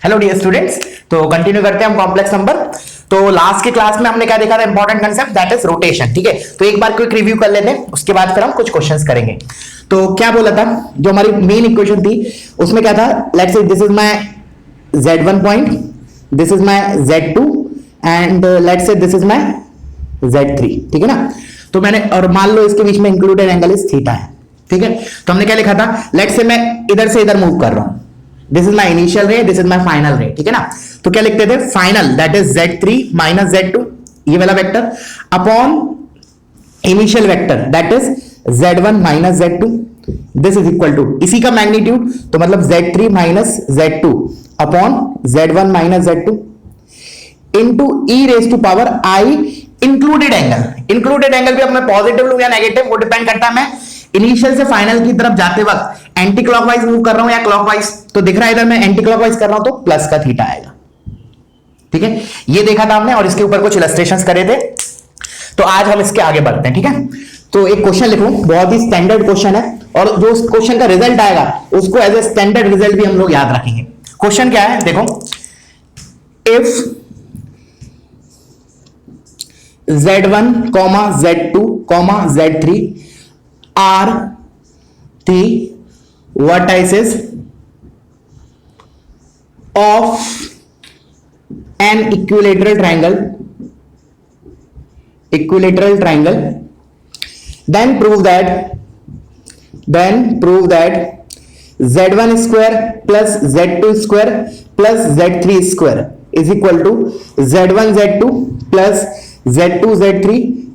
Hello dear students, तो continue करते हैं हम कॉम्प्लेक्स नंबर। तो लास्ट के क्लास में हमने क्या देखा था, important concept that is rotation. ठीक है, तो एक बार क्विक रिव्यू कर लेते हैं, उसके बाद फिर हम कुछ क्वेश्चंस करेंगे। तो क्या बोला था, जो हमारी मेन इक्वेशन थी उसमें क्या था, let's say this is my z1 point, this is my z2 and let's say this is my z3। ठीक है ना, तो मैंने और मान लो इसके बीच में इंक्लूडेड एंगल इज थीटा है। ठीक है, तो हमने क्या लिखा था, लेट्स से मैं इधर से इधर मूव कर रहा हूं, दिस इज माय इनिशियल रे, दिस इज माय फाइनल रे। ठीक है ना, तो क्या लिखते थे, final that is z3 minus z2, ये वाला vector upon initial vector that is z1 minus z2, this is equal to इसी का मैग्नीट्यूड, तो मतलब z3 minus z2 upon z1 minus z2 into e raise to power i included angle. Included angle भी अब मैं positive लूं या negative, वो डिपेंड करता है मैं इनिशियल से फाइनल की तरफ जाते वक्त एंटी क्लॉकवाइज मूव कर रहा हूं या क्लॉकवाइज। तो दिख रहा है इधर मैं एंटी क्लॉकवाइज कर रहा हूं तो प्लस का थीटा आएगा। ठीक है, ये देखा था हमने और इसके ऊपर कुछ इलस्ट्रेशंस करे थे। तो आज हम इसके आगे बढ़ते हैं। ठीक है, तो एक क्वेश्चन लिखूं, बहुत ही स्टैंडर्ड क्वेश्चन है और जो उस क्वेश्चन का रिजल्ट आएगा उसको एज ए स्टैंडर्ड रिजल्ट भी हम लोग याद रखेंगे। क्वेश्चन क्या है, देखो, if z1, z2, z3 are the vertices of an equilateral triangle, then prove that z1 square plus z2 square plus z3 square is equal to z1 z2 plus z2 z3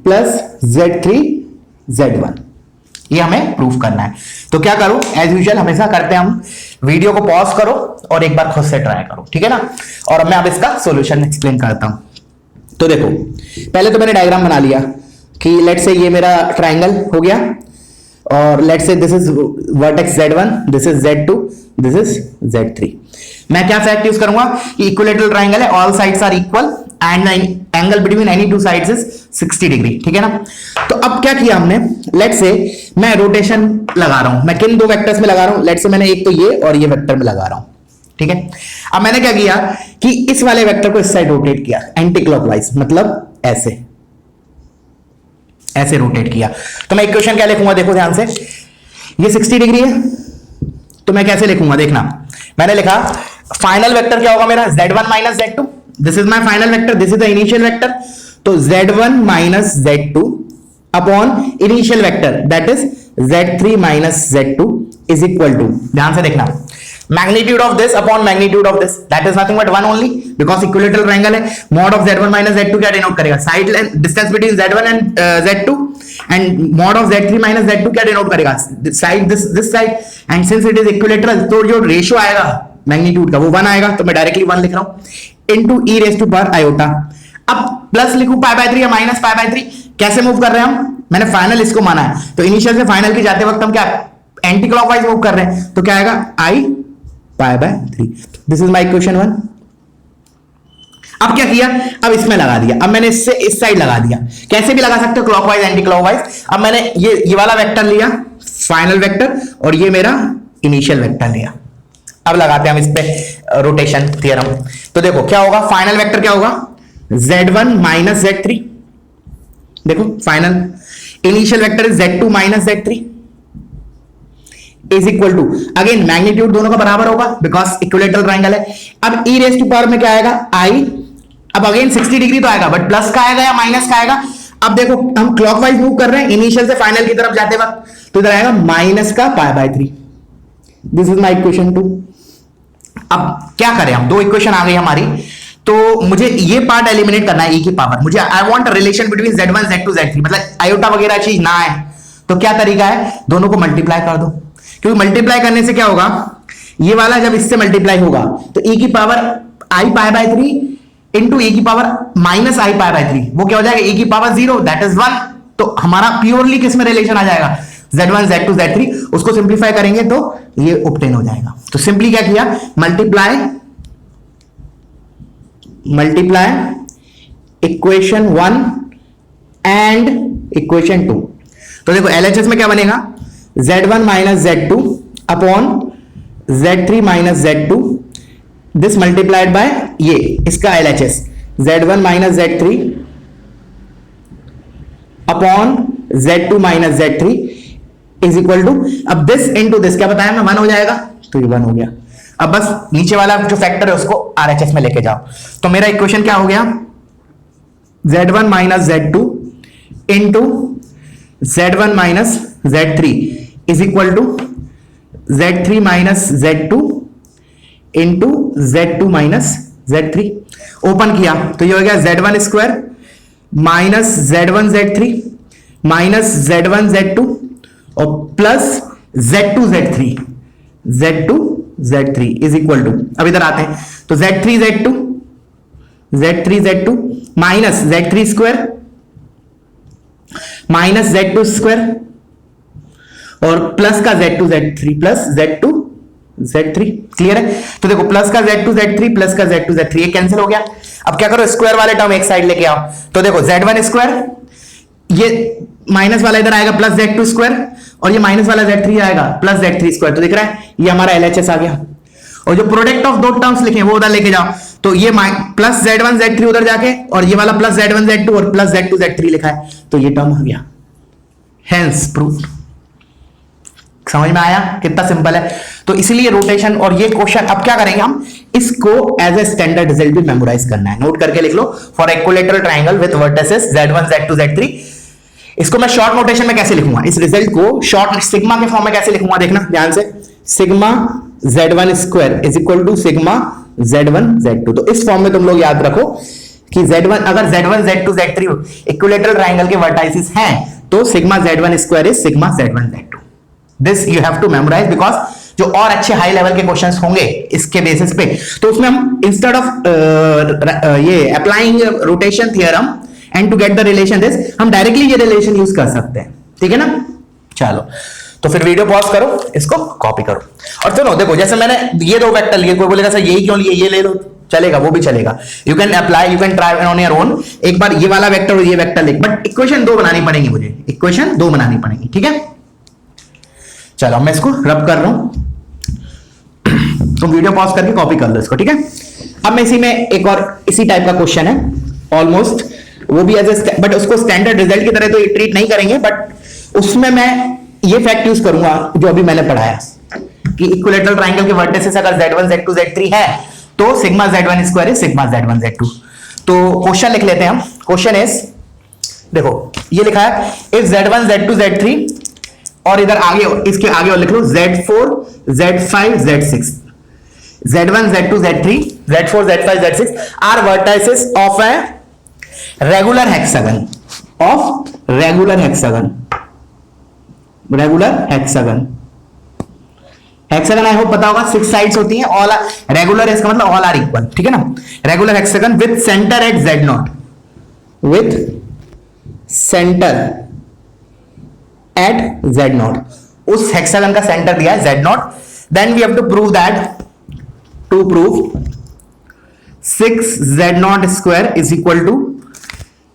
plus z3 z1। ये हमें proof करना है। तो क्या करो, as usual हमेशा करते हैं हम, वीडियो को पॉज करो और एक बार खुद से ट्राई करो। ठीक है ना, और मैं अब इसका सॉल्यूशन एक्सप्लेन करता हूं। तो देखो, पहले तो मैंने डायग्राम बना लिया कि लेट्स से ये मेरा ट्राइंगल हो गया और let's say this is vertex z1, this is z2, this is z3। मैं क्या फैक्ट यूज करूंगा कि इक्विलेटरल ट्राइंगल है, all sides are equal and angle between any two sides is 60 degree. ठीक है ना, तो अब क्या किया हमने, लेट्स से मैं रोटेशन लगा रहा हूं, मैं किन दो वेक्टर्स में लगा रहा हूं, लेट्स से मैंने एक तो ये और ये वेक्टर में लगा रहा हूं। ठीक है, अब मैंने क्या किया कि इस वाले वेक्टर को इस साइड रोटेट किया एंटी क्लॉकवाइज, मतलब ऐसे रोटेट किया। तो मैं इक्वेशन क्या लिखूंगा, देखो ध्यान से, ये 60 डिग्री है तो मैं कैसे लिखूंगा, देखना, मैंने लिखा फाइनल वेक्टर क्या होगा मेरा, z1 minus z2, this is my final vector, this is the initial vector, तो z1 minus z2 upon initial vector that is z3 minus z2 is equal to, ध्यान से देखना, magnitude of this upon magnitude of this that is nothing but 1 only, because equilateral triangle है। Mod of z1 minus z2 क्या denote करेगा, side length distance between z1 and z2, and mod of z3 minus z2 क्या denote करेगा, side this side, and since it is equilateral तो जो ratio आएगा magnitude का वो 1 आएगा, तो मैं डायरेक्टली 1 लिख रहा हूं into e raise to power iota. अब प्लस लिखूं पाई बाय 3 या माइनस पाई बाय 3, कैसे मूव कर रहे हैं हम, मैंने फाइनल इसको माना है तो इनिशियल से फाइनल की जाते वक्त हम क्या एंटी क्लॉकवाइज मूव कर रहे हैं, तो क्या आएगा i pi bye 3। This is my equation 1। अब क्या किया, अब इसमें लगा दिया, अब मैंने इससे इस साइड लगा दिया, कैसे भी लगा सकते हो, क्लॉकवाइज एंटी क्लॉकवाइज। अब मैंने ये वाला वेक्टर लिया फाइनल वेक्टर और ये मेरा इनिशियल वेक्टर लिया। अब लगाते हैं हम इस पे रोटेशन थ्योरम। तो देखो क्या होगा, फाइनल वेक्टर क्या होगा, z1 माइनस z3, देखो final, initial vector is z2 minus z3 is equal to, again magnitude दोनों का बराबर होगा बिकॉज इक्विलेटरल ट्रायंगल है। अब e रेज टू पावर में क्या आएगा i, अब अगेन 60 डिग्री तो आएगा बट प्लस का आएगा या माइनस का आएगा। अब देखो हम क्लॉकवाइज मूव कर रहे हैं इनिशियल से फाइनल की तरफ जाते वक्त, तो इधर आएगा माइनस का pi by 3। This is my equation 2। अब क्या करें हम, दो इक्वेशन आ गई हमारी, तो मुझे ये पार्ट एलिमिनेट करना है e की पावर, मुझे I want relation between z1 z2 z3, मतलब आयोटा वगैरह चीज ना आए। तो क्या तरीका है, दोनों को मल्टीप्लाई कर दो, क्योंकि मल्टीप्लाई करने से क्या होगा, ये वाला जब इससे मल्टीप्लाई होगा तो e की power i pi bye 3 into e की power minus i pi bye 3, वो क्या हो जाएगा e की पावर 0 दैट इज 1। तो हमारा प्योरली किस में रिलेशन आ जाएगा, z1 z2 z3, उसको सिंप्लीफाई करेंगे तो ये ऑब्टेन हो जाएगा। तो सिंपली क्या किया, मल्टीप्लाई इक्वेशन 1 एंड इक्वेशन 2। तो देखो LHS में क्या बनेगा, z1 minus z2 upon z3 minus z2 this multiplied by ये इसका LHS Z1 minus Z3 upon Z2 minus Z3 is equal to, अब दिस इनटू दिस क्या बताया मैं, 1 हो जाएगा, तो ये 1 हो गया। अब बस नीचे वाला जो फैक्टर है उसको RHS में लेके जाओ, तो मेरा इक्वेशन क्या हो गया, Z1 minus Z2 into Z1 minus Z3 is equal to Z3 minus Z2 into Z2 minus Z3। Open किया तो ये हो गया Z1 square minus Z1 Z3 minus Z1 Z2 और plus Z2 Z3 is equal to, अब इधर आते हैं तो Z3 Z2 minus Z3 square minus Z2 square और प्लस का Z2 Z3 plus Z2 Z3। Clear है? तो देखो प्लस का Z2 Z3 प्लस का Z2 Z3 ये कैंसिल हो गया। अब क्या करो, स्क्वायर वाले टर्म एक साइड लेके आओ, तो देखो Z1 स्क्वायर, ये माइनस वाला इधर आएगा प्लस Z2 स्क्वायर और ये माइनस वाला Z3 आएगा प्लस Z3 स्क्वायर, तो दिख रहा है ये हमारा LHS आ गया। और जो प्रोडक्ट ऑफ दो टर्म्स लिखे वो उधर लेके जाओ, तो ये प्लस Z1 Z3 उधर जाके और ये वाला प्लस Z1 Z2 और प्लस Z2 Z3 लिखा है, तो ये टर्म आ गया, हेंस प्रूफ। समझ में आया कितना सिंपल है? तो इसलिए रोटेशन और ये क्वेश्चन अब क्या करेंगे हम, इसको एज ए स्टैंडर्ड रिजल्ट भी मेमोराइज करना है, नोट करके लिख लो, for equilateral triangle with vertices Z1 Z2 Z3। इसको मैं शॉर्ट नोटेशन में कैसे लिखूंगा, इस रिजल्ट को शॉर्ट सिग्मा के फॉर्म में कैसे लिखूंगा, देखना ध्यान से, sigma Z1 square is equal to sigma Z1 Z2। तो इस फॉर्म में तुम लोग याद रखो कि Z1 अगर Z1 Z2 Z3 equilateral triangle के वर्टाइसेस हैं तो sigma Z1 square is sigma Z1 Z2। This you have to memorize because जो और अच्छे हाई लेवल के क्वेश्चंस होंगे इसके बेसिस पे, तो उसमें हम इंस्टेड ऑफ ये applying rotation theorem and to get the relation this, हम डायरेक्टली ये रिलेशन यूज कर सकते हैं। ठीक है ना? चलो तो फिर वीडियो पॉज करो, इसको कॉपी करो और सुनो, देखो जैसे मैंने ये दो वेक्टर लिए, कोई बोलेगा सर यही क्यों लिए, ये ले लो, चलेगा, वो भी चलेगा, you can apply, you can try on your own. एक बार ये वाला वेक्टर और ये वेक्टर लिख, बट इक्वेशन 2 बनानी पड़ेगी मुझे, इक्वेशन 2 बनानी पड़ेगी। ठीक है, चलो मैं इसको रब कर रहा हूं, तुम वीडियो पॉज करके कॉपी कर लो इसको। ठीक है, अब मैं इसी में एक और इसी टाइप का क्वेश्चन है ऑलमोस्ट, वो भी एज ए, बट उसको स्टैंडर्ड रिजल्ट की तरह तो ट्रीट नहीं करेंगे, बट उसमें मैं ये फैक्ट यूज करूंगा जो अभी मैंने पढ़ाया कि इक्विलैटरल ट्रायंगल के वर्टिसेस अगर Z1 Z2 Z3 है तो sigma Z1 square is sigma Z1 Z2। तो क्वेश्चन लिख लेते हैं हम, क्वेश्चन इज, देखो ये लिखा है इफ Z1 Z2 Z3 और इधर आगे इसके आगे और लिख लो Z4 Z5 Z6, Z1 Z2 Z3 Z4 Z5 Z6 are vertices of a regular hexagon, of regular hexagon, regular hexagon, hexagon I hope पता होगा 6 साइड्स होती हैं, ऑल रेगुलर, इसका मतलब ऑल आर इक्वल। ठीक है ना? Regular hexagon with centre at Z0, with centre at Z0, उस हेक्सागन का सेंटर दिया है Z0, then we have to prove that, to prove 6Z0 square is equal to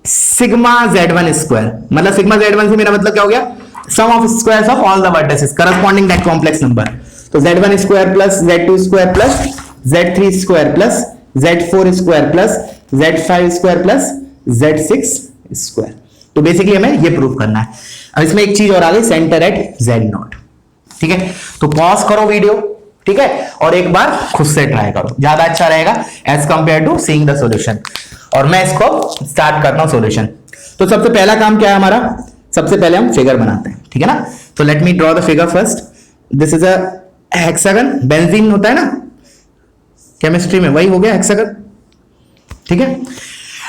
sigma Z1 square, मतलब sigma Z1 से मेरा मतलब क्या हो गया, sum of squares of all the vertices corresponding that complex number. तो Z1 square plus Z2 square plus Z3 square plus Z4 square plus Z5 square plus Z6 square. तो basically हमें ये प्रूव करना है। अब इसमें एक चीज और आ गई, सेंटर एट Z0। ठीक है, तो पॉज करो वीडियो, ठीक है, और एक बार खुद से ट्राई करो, ज्यादा अच्छा रहेगा as compare to seeing the solution. और मैं इसको स्टार्ट करता हूं सॉल्यूशन। तो सबसे पहला काम क्या है हमारा, सबसे पहले हम फिगर बनाते हैं। ठीक है ना? तो let me draw the figure first. This is a hexagon, benzene होता है ना केमिस्ट्री में, वही हो गया हेक्सागन। ठीक है,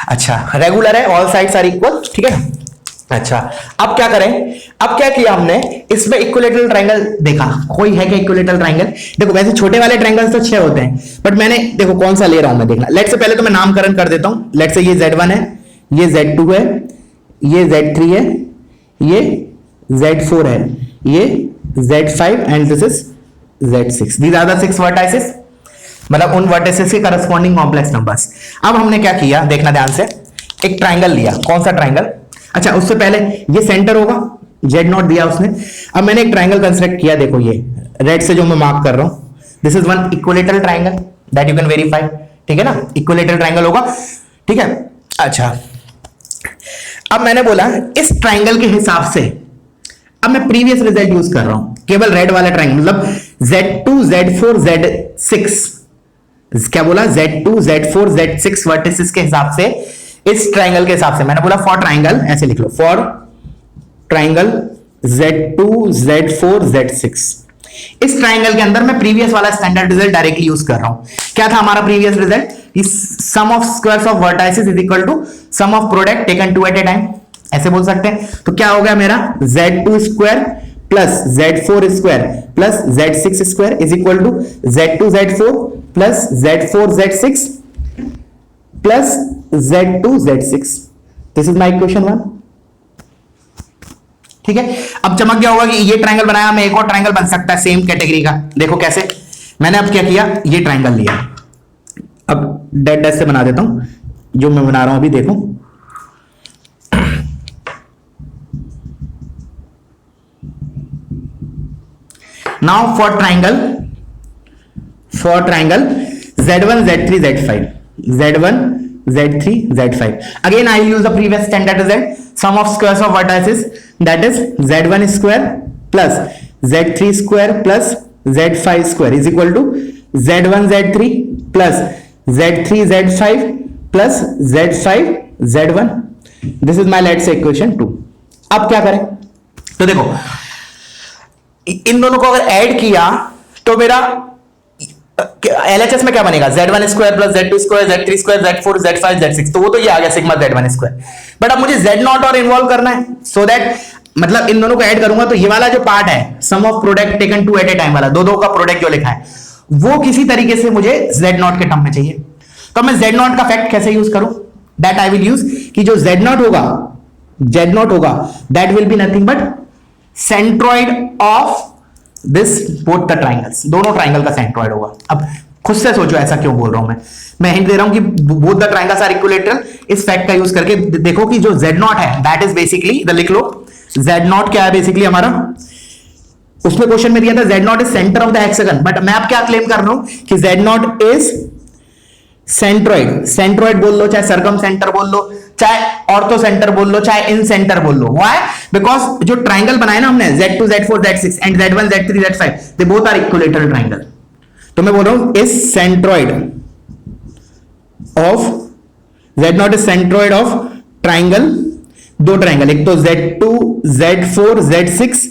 अच्छा रेगुलर है, ऑल साइड्स आर इक्वल। ठीक है, अच्छा अब क्या करें, अब क्या किया हमने, इसमें इक्विलैटरल ट्रायंगल देखा, कोई है क्या इक्विलैटरल ट्रायंगल? देखो वैसे छोटे वाले ट्रायंगल्स तो 6 होते हैं, बट मैंने देखो कौन सा ले रहा हूं मैं, देखना। लेट से पहले तो मैं नामकरण कर देता हूं, लेट से ये Z1 है, ये Z2 है, ये Z3 है, ये Z4 है, ये Z5 and this is Z6। These are the 6 vertices, मतलब उन वर्टिसेस के करस्पॉन्डिंग कॉम्प्लेक्स नंबर्स। अब हमने क्या किया, देखना ध्यान से, एक ट्रायंगल लिया, कौन सा ट्रायंगल, अच्छा उससे पहले ये सेंटर होगा, Z0 दिया उसने। अब मैंने एक ट्रायंगल कंस्ट्रक्ट किया, देखो ये रेड से जो मैं मार्क कर रहा हूं, this is one equilateral triangle. That you can verify, ठीक है ना, इक्विलेटरल ट्राइंगल होगा, ठीक है। अच्छा, अब मैंने बोला इस ट्राइंगल के हिसाब से अब मैं प्रीवियस रिजल्ट यूज कर रहा हूं, केवल रेड वाला ट्राइंगल, मतलब Z2 Z4 Z6, क्या बोला, Z2 Z4 Z6 वर्टिसेस के हिसाब से, इस ट्राइंगल के हिसाब से मैंने बोला फॉर ट्राइंगल, ऐसे लिख लो, for triangle Z2 Z4 Z6, इस ट्राइंगल के अंदर मैं प्रीवियस वाला स्टैंडर्ड रिजल्ट डायरेक्टली यूज कर रहा हूं। क्या था हमारा previous result, sum of squares of vertices is equal to sum of product taken two at a time, ऐसे बोल सकते हैं। तो क्या हो गया मेरा, Z2 square plus Z4 square plus Z6 square is equal to Z2 Z4 plus Z4 Z6 plus Z2 Z6। This is my equation 1, ठीक है। अब चमक गया होगा कि ये ट्राइंगल बनाया, मैं एक और ट्राइंगल बन सकता है सेम कैटेगरी का। देखो कैसे, मैंने अब क्या किया, ये ट्राइंगल लिया, अब डैश डैश से बना देता हूं जो मैं बना रहा हूं अभी, देखो now for triangle Z1 Z3 Z5, Z1 Z3 Z5, again I will use the previous standard result, sum of squares of vertices, that is Z1 square plus Z3 square plus Z5 square is equal to Z1 Z3 plus Z3 Z5 plus Z5 Z1। this is my let's say equation 2। अब क्या करें, तो देखो इन दोनों को अगर add किया तो मेरा LHS में क्या बनेगा, Z1 square plus Z2 square Z3 square Z4 Z5 Z6, तो वो तो ये आ गया सिग्मा Z1 स्क्वायर। बट अब मुझे Z0 और इन्वॉल्व करना है, सो दैट मतलब इन दोनों को ऐड करूंगा तो ये वाला जो पार्ट है sum of product taken two at a time वाला, दो का प्रोडक्ट जो लिखा है वो किसी तरीके से मुझे Z0 के टर्म में चाहिए। तो मैं Z0 का फैक्ट कैसे यूज करूं, दैट आई विल यूज कि जो Z0 होगा that will be nothing but centroid of this both the triangles, दोनों ट्राइंगल का सेंट्रॉइड होगा। अब खुद से सोचो ऐसा क्यों बोल रहा हूं मैं हिंट दे रहा हूं कि both the triangles are equilateral. इस फैक्ट का यूज करके देखो कि जो Z0 है दैट इज बेसिकली, लिख लो Z0 क्या है बेसिकली हमारा, उसमें क्वेश्चन में दिया था Z0 is centre of the hexagon, but मैं अब क्या क्लेम कर रहा हूं कि Z0 इज सेंट्रॉइड बोल लो, चाहे सरकम सेंटर बोल लो, चाहे ऑर्थो सेंटर बोल लो, चाहे इन सेंटर बोल लो। व्हाई, बिकॉज जो ट्राइंगल बनाया ना हमने Z2 Z4 Z6 and Z1 Z3 Z5, they both are equilateral triangle. तो मैं बोल रहा हूं is centroid of, Z0 is centroid of triangle, दो ट्राइंगल, एक तो Z2 Z4 Z6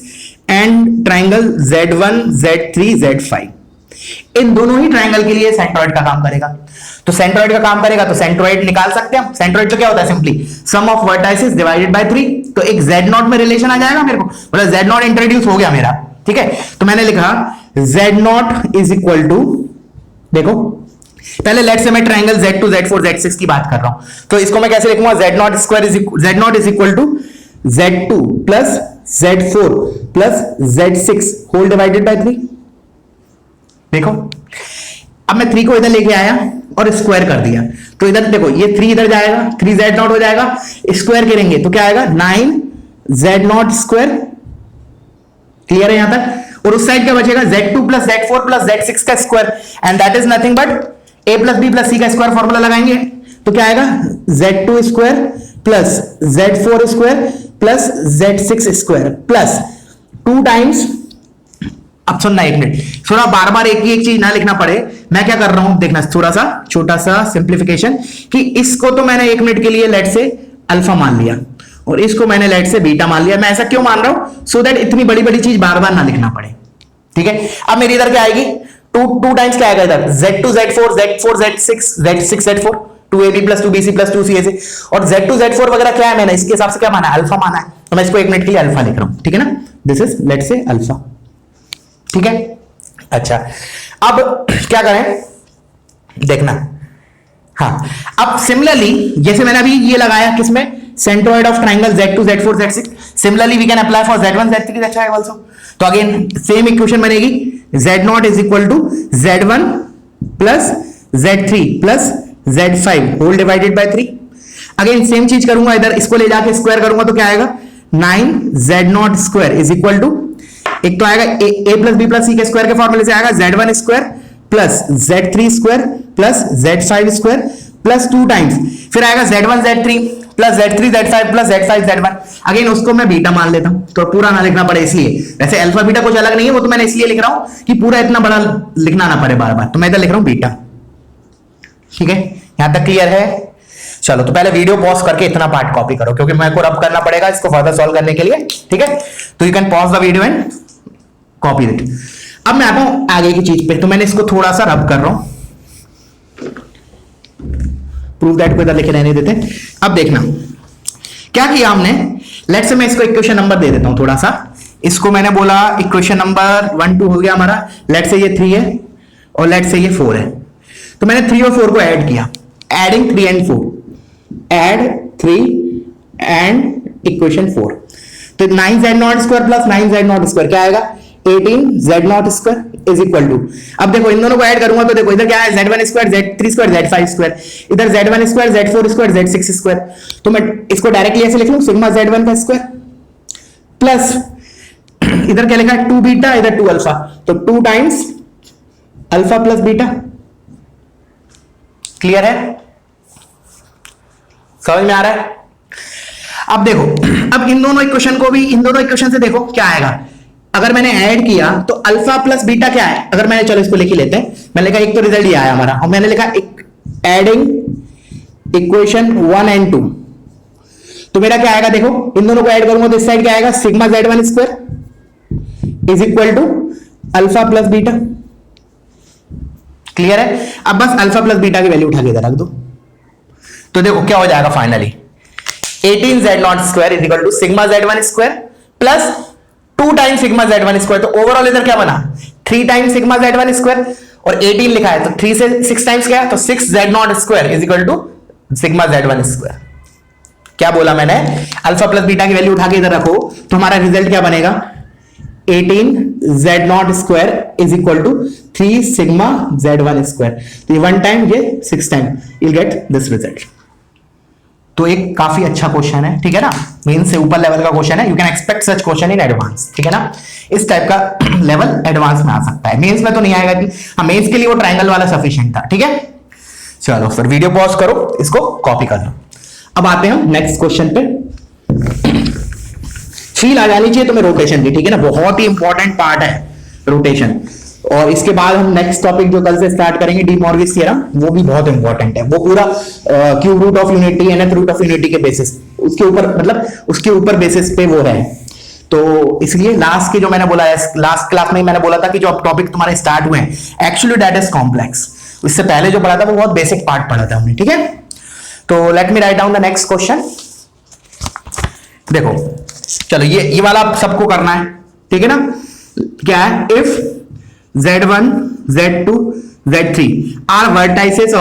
and triangle Z1 Z3 Z5। इन दोनों ही ट्राइंगल के लिए सेंट्रॉइड का काम करेगा। तो सेंट्रॉइड का काम करेगा तो सेंट्रॉइड निकाल सकते हैं। सेंट्रॉइड तो क्या होता है, simply some of vertices divided by 3। तो एक Z0 में रिलेशन आ जाएगा मेरे को, मतलब Z0 इंट्रोड्यूस हो गया मेरा, ठीक है। तो मैंने लिखा Z0 इज इक्वल टू, देखो पहले लेट्स से मैं ट्राइंगल Z2 Z4 Z6 की बात कर रहा हूं, तो इसको मैं कैसे लिखूंगा, Z0 is equal to Z2 plus Z4 plus Z6 whole divided by 3। देखो अब मैं 3 को इधर लेके आया और स्क्वायर कर दिया, तो इधर देखो ये 3 इधर जाएगा, 3 Z0 हो जाएगा, स्क्वायर करेंगे तो क्या आएगा 9 Z0 स्क्वायर। क्लियर है यहां तक। और उस साइड क्या बचेगा, Z2 plus Z4 plus Z6 का square, and that is nothing but A plus B plus C का स्क्वायर फॉर्मूला लगाएंगे तो क्या आएगा Z2 square plus Z4 square plus Z6 square plus 2 times. अब सुनना एक मिनट, थोड़ा बार बार एक ही एक चीज ना लिखना पड़े, मैं क्या कर रहा हूं देखना, थोड़ा सा छोटा सा सिंप्लीफिकेशन, कि इसको तो मैंने 1 मिनट के लिए लेट से अल्फा मान लिया और इसको मैंने लेट से बीटा मान लिया। मैं ऐसा क्यों मान रहा हूं, सो दैट इतनी बड़ी बड़ी चीज बार बार ना लिखना पड़े, ठीक है। अब मेरी इधर क्या आएगी, 2 टाइम्स क्या आएगा इधर, Z2 Z4 Z4 Z6 Z6 Z4, 2AB plus 2BC plus 2CA, और Z2 Z4 वगैरह क्या है, मैंने इसके हिसाब से क्या माना है, अल्फा माना है, तो मैं इसको 1 मिनट के लिए अल्फा लिख रहा हूं, ठीक है ना। दिस इज लेट से अल्फा, ठीक है। अच्छा अब क्या करें देखना, हाँ अब सिमिलरली जैसे मैंने अभी ये लगाया किसमें, centroid of triangle Z2 Z4 Z6, similarly we can apply for Z1 Z3 Z5 also. तो अगेन सेम इक्वेशन बनेगी, Z0 is equal to Z1 plus Z3 plus Z5 whole divided by 3। Again same चीज करूंगा, इधर इसको ले जाके square करूंगा तो क्या आएगा 9 Z0 square is equal to, एक तो आएगा A plus B plus C के स्क्वायर के फॉर्मूले से आएगा Z1 square plus z3 square plus z5 square plus 2 times, फिर आएगा z1 z3 plus z3 z5 plus z5 z1। Again उसको मैं बीटा मान लेता हूं, तो पूरा ना लिखना पड़े इसलिए। वैसे अल्फा बीटा कुछ अलग नहीं है, वो तो मैंने इसलिए लिख रहा हूं कि पूरा इतना बड़ा लिखना ना पड़े बार बार, तो मैं इधर लिख रहा हूं बीटा। ठीक है, यहां तक क्लियर है? चलो, तो पहले वीडियो पॉज करके इतना पार्ट कॉपी करो, क्योंकि मेरे को रब करना पड़ेगा इसको फर्दर सॉल्व करने के लिए। ठीक है, तो you can pause the video and copy it. अब मैं आता हूं आगे की चीज पे, तो मैंने इसको थोड़ा सा रब कर रहा हूं, प्रूव दैट को इधर लिखे रहने देते। अब देखना क्या किया हमने। लेट्स से मैं इसको इक्वेशन नंबर दे देता हूं थोड़ा सा। इसको मैंने बोला इक्वेशन नंबर 1 2 हो गया हमारा। लेट्स से ये 3 है और लेट्स से ये 4 है, तो मैंने 3 और 4 को ऐड किया, adding 3 and 4, add 3 and equation 4, तो 9z0 square plus 9z0 square क्या आएगा, 18z0 square is equal to. अब देखो इन दोनों को ऐड करूंगा तो देखो इधर क्या है, z1 square z3 square z5 square, इधर z1 square z4 square z6 square. तो मैं इसको डायरेक्टली ऐसे लिख लूं, सिग्मा z1 का स्क्वायर प्लस इधर क्या लिखा है 2 बीटा, इधर 2 अल्फा, तो 2 times alpha plus beta. Clear है? समझ में आ रहा है? अब देखो, अब इन दोनों इक्वेशन को भी, इन दोनों इक्वेशन से देखो क्या आएगा। अगर मैंने ऐड किया तो अल्फा प्लस बीटा क्या है, अगर मैंने, चलो इसको लिख ही लेते हैं। मैंने लिखा एक तो रिजल्ट ये आया हमारा, और मैंने लिखा एडिंग इक्वेशन 1 एंड 2, तो मेरा क्या आएगा देखो, इन दोनों को ऐड करूंगा तो इस साइड क्या आएगा, sigma z1 square is equal to alpha plus beta. Clear है? अब बस अल्फा प्लस बीटा की वैल्यू उठा के इधर रख दो, तो देखो क्या हो जाएगा finally, 18z0 square is equal to sigma z1 square plus 2 times sigma z1 square. तो ओवरऑल इधर क्या बना, 3 टाइम्स सिग्मा z1 स्क्वायर, और 18 लिखा है तो 3 से 6 टाइम्स क्या है, तो 6z0 square is equal to sigma z1 square. क्या बोला मैंने, अल्फा प्लस बीटा की वैल्यू उठा के इधर रखो, तो हमारा रिजल्ट क्या बनेगा, 18z0 square is equal to 3 sigma z1 square. तो ये 1 टाइम, ये 6 time, you will get this result. तो एक काफी अच्छा क्वेश्चन है, ठीक है ना, मेंस से ऊपर लेवल का क्वेश्चन है। You can expect such question in advance, ठीक है ना, इस टाइप का लेवल एडवांस में आ सकता है। मेंस में तो नहीं आएगा, हाँ मेंस के लिए वो ट्रायंगल वाला सफिशिएंट था। ठीक है, चलो फिर वीडियो पॉज करो, इसको कॉपी कर लो। अब आते हैं हम नेक्स्ट क्वेश्चन पे। फील आ जानी चाहिए तुम्हें रोटेशन की, ठीक है ना, बहुत ही इंपॉर्टेंट पार्ट है रोटेशन। और इसके बाद हम नेक्स्ट टॉपिक जो कल से स्टार्ट करेंगे, डी मॉर्गन्स थ्योरम, वो भी बहुत इंपॉर्टेंट है। वो पूरा cube root of unity, nth root of unity के बेसिस, उसके ऊपर, मतलब उसके ऊपर बेसिस पे वो है। तो इसलिए लास्ट की जो मैंने बोला है, लास्ट क्लास में मैंने बोला था कि जो टॉपिक तुम्हारे स्टार्ट हुए हैं, एक्चुअली दैट इज कॉम्प्लेक्स। इससे पहले जो पढ़ा था वो बहुत बेसिक पार्ट पढ़ा था हमने, ठीक है। तो let me write down the next question. देखो चलो, ये वाला सबको करना है, ठीक है ना। क्या है, if Z1, Z2, Z3 are vertices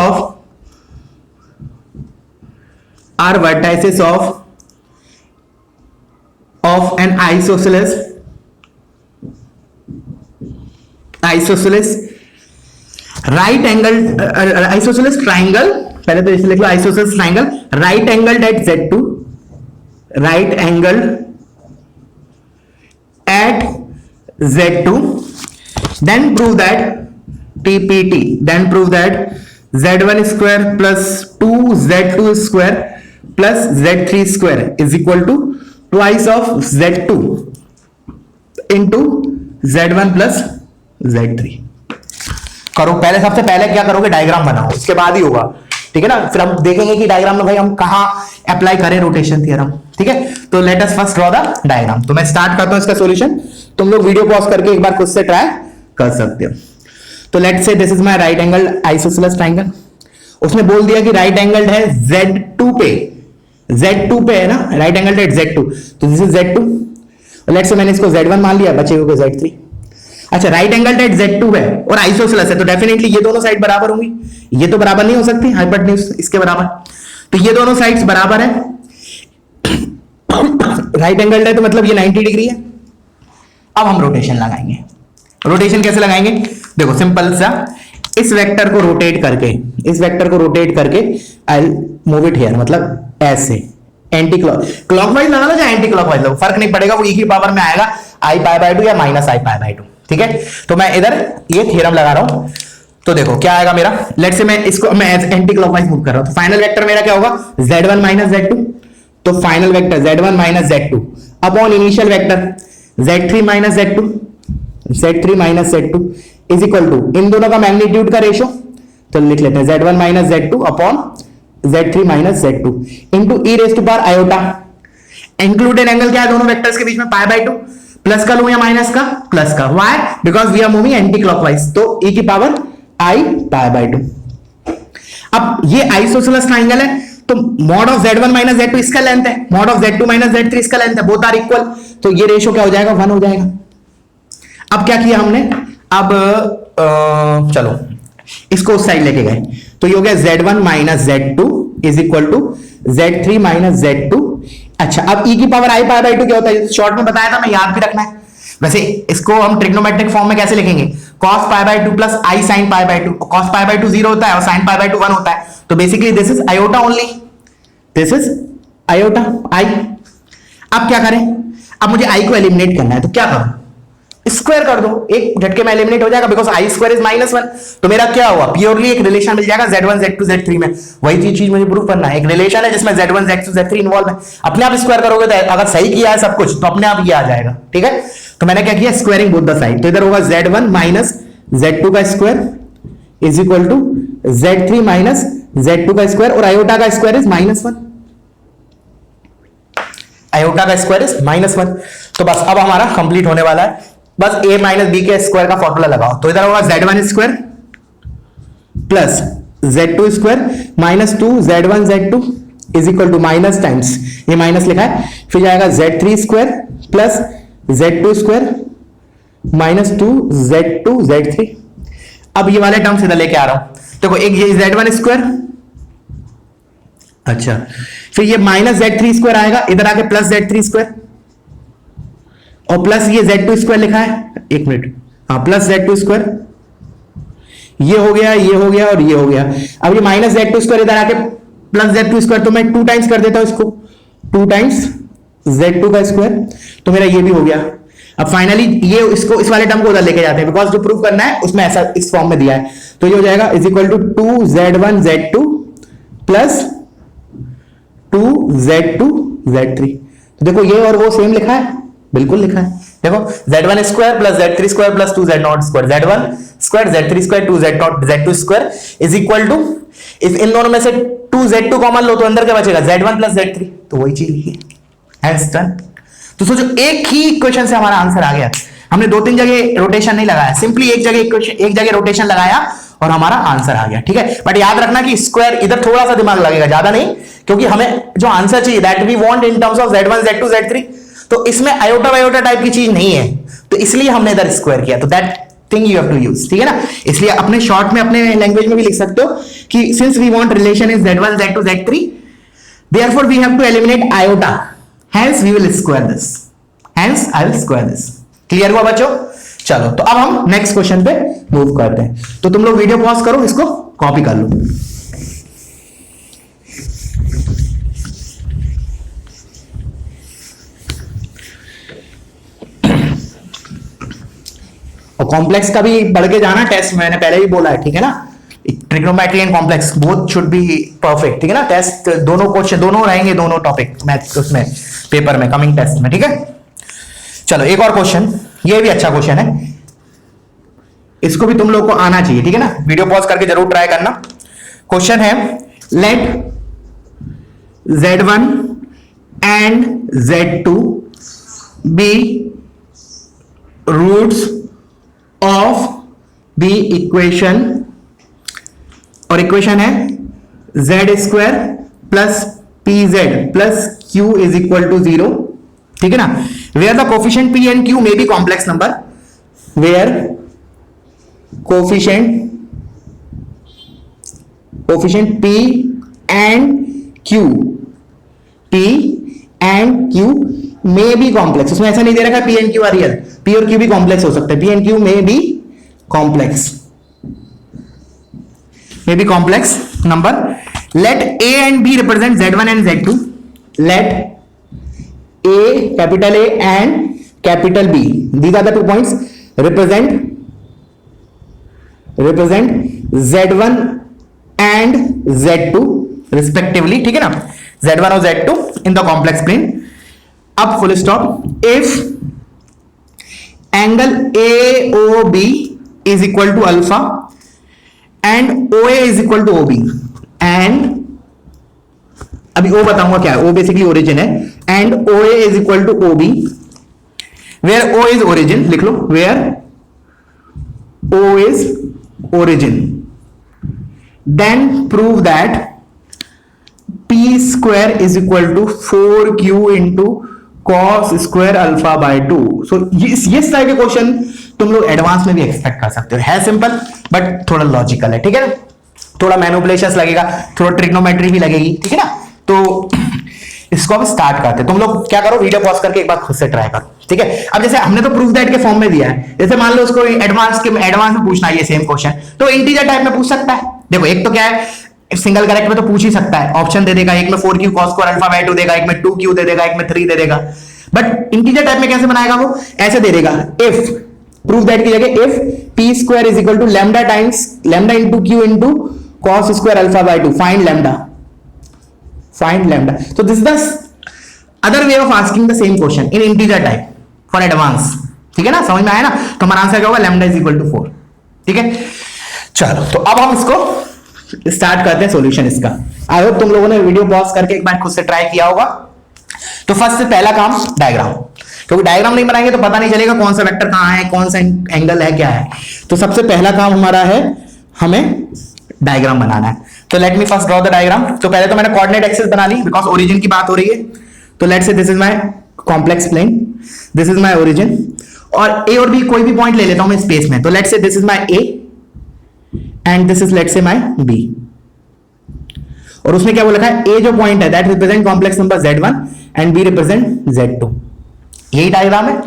of an isosceles right angle isosceles triangle, पहले तो इसे लिख लो, isosceles triangle right angled at Z2, right angled at Z2, then prove that TPT, then prove that Z1 square plus 2Z2 square plus Z3 square is equal to twice of Z2 into Z1 plus Z3। करो पहले, सबसे पहले क्या करोगे, diagram बनाओ, उसके बाद ही होगा, ठीक है ना। फिर हम देखेंगे कि डायग्राम में भाई हम कहां अप्लाई करें रोटेशन थ्योरम, ठीक है। तो let us first draw the diagram. तो मैं स्टार्ट करता हूं इसका सॉल्यूशन, तुम लोग वीडियो पॉज करके एक बार खुद से ट्राई कर सकते हो। तो let's say this is my right angle isosceles triangle. उसने बोल दिया कि राइट एंगल्ड है Z2 पे, Z2 पे है ना, राइट एंगल्ड एट Z2, तो this is Z2। Let's say मैंने इसको Z1 मान लिया, बचे हुए Z3। अच्छा, राइट एंगल्ड एट Z2 है और आइसोसेलेस है, तो डेफिनेटली ये दोनों साइड बराबर होंगी। ये तो बराबर नहीं हो सकती, हाइपोटेन्यूज इसके बराबर, तो ये दोनों साइड्स बराबर है। राइट एंगल्ड है तो मतलब ये 90 डिग्री है। अब हम रोटेशन लगाएंगे। रोटेशन कैसे लगाएंगे, देखो सिंपल सा, इस वेक्टर को रोटेट करके आई मूव इट हियर, मतलब ऐसे एंटी क्लॉकवाइज लगा लो या एंटी क्लॉकवाइज लो, फर्क नहीं पड़ेगा, वो एक ही पावर में आएगा, i पाई बाय 2 या माइनस i पाई बाय 2, ठीक है। तो मैं इधर ये थ्योरम लगा रहा हूं, तो देखो क्या आएगा मेरा, लेट से मैं इसको मैं एंटी क्लॉकवाइज मूव कर रहा हूं, तो फाइनल वेक्टर मेरा क्या होगा z1 माइनस z2, तो final vector z1 minus z2 upon initial vector z3 minus z2 is equal to इन दोनों का मैग्नीट्यूड का रेशियो, तो लिख लेते हैं z1 minus z2 upon z3 minus z2 into e raise to power iota. Included angle क्या है दोनों वेक्टर्स के बीच में, पाई बाय 2, प्लस का लूं या माइनस का, प्लस का, why because we are moving anti clockwise, तो e की पावर i पाई बाय 2। अब ये आइसोसेलेस ट्राइंगल है, तो mod of z1 minus z2 इसका लेंथ है, mod of z2 minus z3 इसका लेंथ है, बोथ आर इक्वल, तो ये रेशियो क्या हो जाएगा 1 हो जाएगा। अब क्या किया हमने, अब चलो इसको उस साइड लेके गए, तो ये हो गया z1 minus z2 is equal to z3 minus z2। अच्छा अब e की पावर i पाई बाय 2 क्या होता है, शॉर्ट में बताया था मैं, याद भी रखना है। वैसे इसको हम ट्रिग्नोमेट्रिक फॉर्म में कैसे लिखेंगे, cos pi by 2 plus i sin pi by 2, cos pi by 2 0 होता है और sin पाई बाय 2 1 होता है, तो basically this is iota only, this is iota i। अब क्या करें, अब मुझे i को एलिमिनेट करना है, तो क्या करूं, स्क्वायर कर दो, एक झटके में एलिमिनेट हो जाएगा बिकॉज i स्क्वायर इज -1, तो मेरा क्या हुआ, प्योरली एक रिलेशन मिल जाएगा z1 z2 z3 में, वही चीज मुझे प्रूव करना है, एक रिलेशन है जिसमें z1 z2 z3 इन्वॉल्व है, अपने आप स्क्वायर करोगे तो अगर सही किया है सब कुछ तो अपने आप ये आ जाएगा, ठीक है। तो मैंने क्या किया, स्क्वायरिंग बोथ द साइड, तो इधर होगा z1 माइनस z2 का square is equal to z3 minus z2 का स्क्वायर, और आयोटा का स्क्वायर इज -1, आयोटा का स्क्वायर इज -1। तो बस अब हमारा कंप्लीट होने वाला है, बस a माइनस बी के स्क्वायर का फॉर्मूला लगाओ, तो इधर होगा z1 square plus z2 square minus 2 z1 z2 is equal to minus times ये माइनस लिखा है, फिर जाएगा z3 square plus z2 square minus 2 z2 z3। अब ये वाले टर्म्स इधर लेके आ रहा हूं, देखो एक ये z1 स्क्वायर, अच्छा फिर ये माइनस z3 स्क्वायर आएगा, इधर आके प्लस z3 स्क्वायर, और प्लस ये z2 स्क्वायर लिखा है, एक मिनट, हाँ प्लस z2 स्क्वायर, ये हो गया, ये हो गया और ये हो गया। अब ये माइनस z2 स्क्वायर इधर आके प्लस z2 स्क्वायर, तो मैं 2 टाइम्स कर देता हूं इसको, 2 टाइम्स z2 का स्क्वायर, तो मेरा ये भी हो गया। अब फाइनली ये इसको इस वाले टर्म को उधर लेके जाते हैं बिकॉज जो प्रूव करना है उसमें ऐसा इस फॉर्म में दिया है, तो ये हो जाएगा is equal to 2z1 z2 plus 2z2 z3। तो देखो ये और वो सेम लिखा है, बिल्कुल लिखा है, देखो z1 square plus z3 square plus 2z0 square, z1 square z3 square 2z0 z2 square is equal to, इस इन दोनों में से 2z2 कॉमन लो तो अंदर क्या बचेगा z1 प्लस z3, तो वही चीज लिखी है, हैंस डन। तो सोचो एक ही इक्वेशन से हमारा आंसर आ गया, हमने 2-3 जगह रोटेशन नहीं लगाया, सिंपली एक जगह रोटेशन लगाया और हमारा आंसर आ गया, ठीक है। बट याद रखना कि स्क्वायर इधर थोड़ा सा दिमाग लगेगा, ज्यादा नहीं, क्योंकि हमें जो आंसर चाहिए that we want in terms of z1 z2 z3, तो इसमें आयोटा वायोटा टाइप की चीज नहीं है, तो इसलिए हमने इधर स्क्वायर किया, तो that thing you have to use, ठीक है ना। इसलिए अपने शॉर्ट में अपने लैंग्वेज में भी लिख सकते हो कि since we want relation is z1 z2 z3 therefore we have to eliminate iota, hence we will square this, hence I will square this। Clear हुआ बच्चों, चलो तो अब हम नेक्स्ट क्वेश्चन पे मूव करते हैं, तो तुम लोग वीडियो पॉज करो, इसको कॉपी कर लो। और कॉम्प्लेक्स का भी बढ़ के जाना टेस्ट, मैंने पहले भी बोला है, ठीक है ना, trigonometry and complex both should be perfect, ठीक है ना। टेस्ट दोनों क्वेश्चन दोनों रहेंगे, दोनों टॉपिक मैथ उसमें पेपर में कमिंग टेस्ट में, ठीक है। चलो एक और क्वेश्चन, ये भी अच्छा क्वेश्चन है, इसको भी तुम लोग को आना चाहिए, ठीक है ना, वीडियो पॉज करके जरूर ट्राई करना। क्वेश्चन है let z1 and z2 be roots of the equation, और इक्वेशन है z square plus pz plus q is equal to 0, ठीक है ना। Where the coefficient p and q may be complex number, where coefficient p and q may be complex, उसमें ऐसा नहीं दे रखा p and q are real, p और q भी कॉम्प्लेक्स हो सकते हैं, p and q may be complex, may be complex number. Let a and b represent z1 and z2. Let a, capital A and capital B, these are the 2 points, represent represent Z1 and Z2 respectively, ठीक है ना, Z1 और Z2 in the complex plane. अब full stop, if angle AOB is equal to alpha and OA is equal to OB, and अभी O बताऊंगा क्या है, O basically origin है, and OA is equal to OB, where O is origin, लिख लो, where O is origin, then prove that P square is equal to 4Q into cos square alpha by 2। सो ये type के question तुम लोग advance में भी expect कर सकते हो, है सिंपल बट थोड़ा लॉजिकल है, ठीक है ना, थोड़ा मैनिपुलेशंस लगेगा, थोड़ा ट्रिग्नोमेट्री भी लगेगी, ठीक है ना। तो इसको अब स्टार्ट करते हैं। तुम लोग क्या करो, वीडियो पॉज करके एक बार खुद से ट्राई करो, ठीक है। अब जैसे हमने तो प्रूफ दैट के फॉर्म में दिया है, जैसे मान लो उसको एडवांस में पूछना है ये सेम क्वेश्चन, तो इंटीजर टाइप में पूछ सकता है। देखो एक तो क्या है, सिंगल करेक्ट में तो पूछ ही सकता है, ऑप्शन दे देगा, एक में 4Q cos square alpha by 2 देगा, एक में 2Q दे देगा, एक में 3 दे देगा। बट इंटीजर टाइप में कैसे बनाएगा वो, ऐसे दे देगा, इफ प्रूफ दैट की जगह if P square is equal to lambda times lambda into Q into cos square alpha by 2, find lambda. तो this is the other way of asking the same question in integer type for advance, ठीक है ना, समझ में आया ना। तो हमारा आंसर क्या होगा, लैम्डा इज इक्वल टू 4, ठीक है। चलो तो अब हम इसको स्टार्ट करते हैं सॉल्यूशन इसका। आई होप तुम लोगों ने वीडियो पॉज करके एक बार खुद से ट्राई किया होगा। तो फर्स्ट से पहला काम डायग्राम, क्योंकि डायग्राम नहीं बनाएंगे तो पता नहीं चलेगा कौन सा वेक्टर कहां है, कौन सा एंगल है, क्या है। तो सबसे पहला काम हमारा है, हमें डायग्राम बनाना है। तो let me first draw the diagram. तो पहले तो मैंने कोऑर्डिनेट एक्सिस बना ली, बिकॉज ओरिजिन की बात हो रही है। तो let's say this is my complex plane, this is my origin, और ए और बी कोई भी पॉइंट ले लेता हूं मैं स्पेस में। तो let's say this is my A and this is let's say my B, और उसमें क्या बोला है, ए जो पॉइंट है that represent complex number Z1 and B represent Z2। यही डायग्राम है।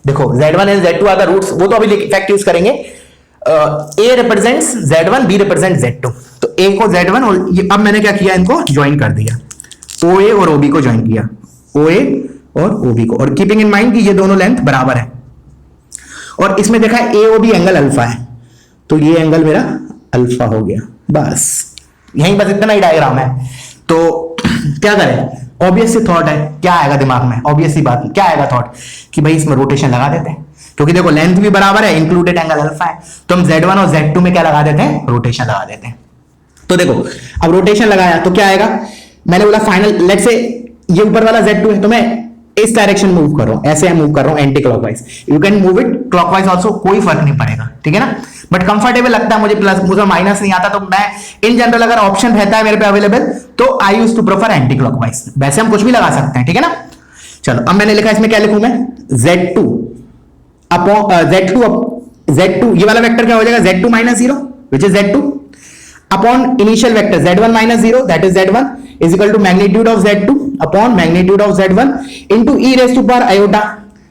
देखो Z1 and Z2 are the roots, वो तो अभी इफेक्ट यूज करेंगे। A represents Z1, B represent Z2। तो ए को Z1 और ये अब मैंने क्या किया, इनको ज्वाइन कर दिया, OA और OB को ज्वाइन किया, OA और OB को, और कीपिंग इन माइंड कि ये दोनों लेंथ बराबर है। और इसमें देखा है AOB एंगल अल्फा है, तो ये एंगल मेरा अल्फा हो गया, बस यहीं बस इतना ही डायग्राम है। तो क्या करें, ऑब्वियस सी थॉट है, क्या आएगा दिमाग में, ऑब्वियस सी बात, क्या आएगा थॉट कि भाई इसमें रोटेशन लगा देते हैं, क्योंकि देखो लेंथ भी बराबर है, इंक्लूडेड एंगल अल्फा है, तो हम Z1 और Z2 में क्या लगा देते हैं, रोटेशन लगा देते हैं। तो देखो अब रोटेशन लगाया तो क्या आएगा, मैंने बोला फाइनल, लेट्स से ये ऊपर वाला Z2 है, तो मैं इस डायरेक्शन मूव कर रहा हूं, ऐसे मूव कर रहा हूं anti clockwise, you can move it clockwise also, कोई फर्क नहीं पड़ेगा, ठीक है ना। बट कंफर्टेबल लगता है मुझे, प्लस मुझे माइनस नहीं आता, तो मैं इन जनरल अगर ऑप्शन रहता है मेरे पे अवेलेबल तो I use to prefer anti clockwise. वैसे हम कुछ भी लगा सकते हैं, ठीक है ना। चलो अब मैंने लिखा, इसमें क्या लिखूं मैं, Z2 अपॉन Z2 ये वाला वेक्टर क्या हो जाएगा, Z2 minus 0 which is Z2 upon initial vector Z1 minus 0 that is Z1 is equal to magnitude of Z2 upon magnitude of Z1 into e raise to power iota.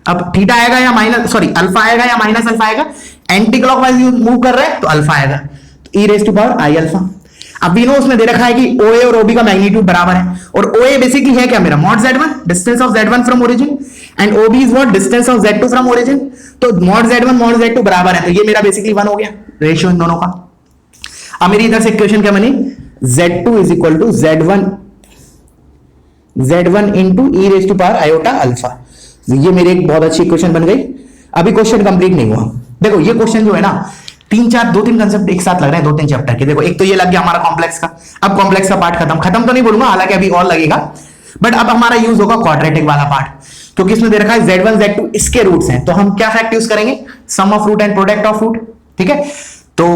अब theta आएगा या minus, sorry alpha आएगा या minus alpha आएगा, anti clockwise move कर रहे हैं तो अल्फा आएगा, तो e raise to power i alpha. अब वी नो उसमें दे रखा है कि OA और OB का मैग्नीट्यूड बराबर है, और OA बेसिकली है क्या मेरा, mod Z1 distance of Z1 from origin, and OB is what, distance of Z2 from origin. तो मॉड Z1 मॉड Z2 बराबर है, तो ये मेरा बेसिकली 1 हो गया, रेशियो इन दोनों का। अब मेरी इधर से इक्वेशन क्या बनी, Z2 is equal to Z1 into e raise to power iota alpha. ये मेरी एक बहुत अच्छी इक्वेशन बन गई। अभी क्वेश्चन कंप्लीट नहीं हुआ। देखो ये क्वेश्चन जो है ना, 2-3 कंसेप्ट एक साथ लग रहे हैं 2-3 चैप्टर के। देखो एक तो ये लग गया हमारा कॉम्प्लेक्स का, अब कॉम्प्लेक्स का पार्ट खत्म तो नहीं बोलूंगा, हालांकि अभी और लगेगा, बट अब हमारा यूज होगा क्वाड्रेटिक वाला पार्ट, क्योंकि इसमें दे रखा है Z1 Z2 इसके रूट्स हैं, तो हम क्या फैक्ट यूज करेंगे, sum of root and product of root, ठीक है। तो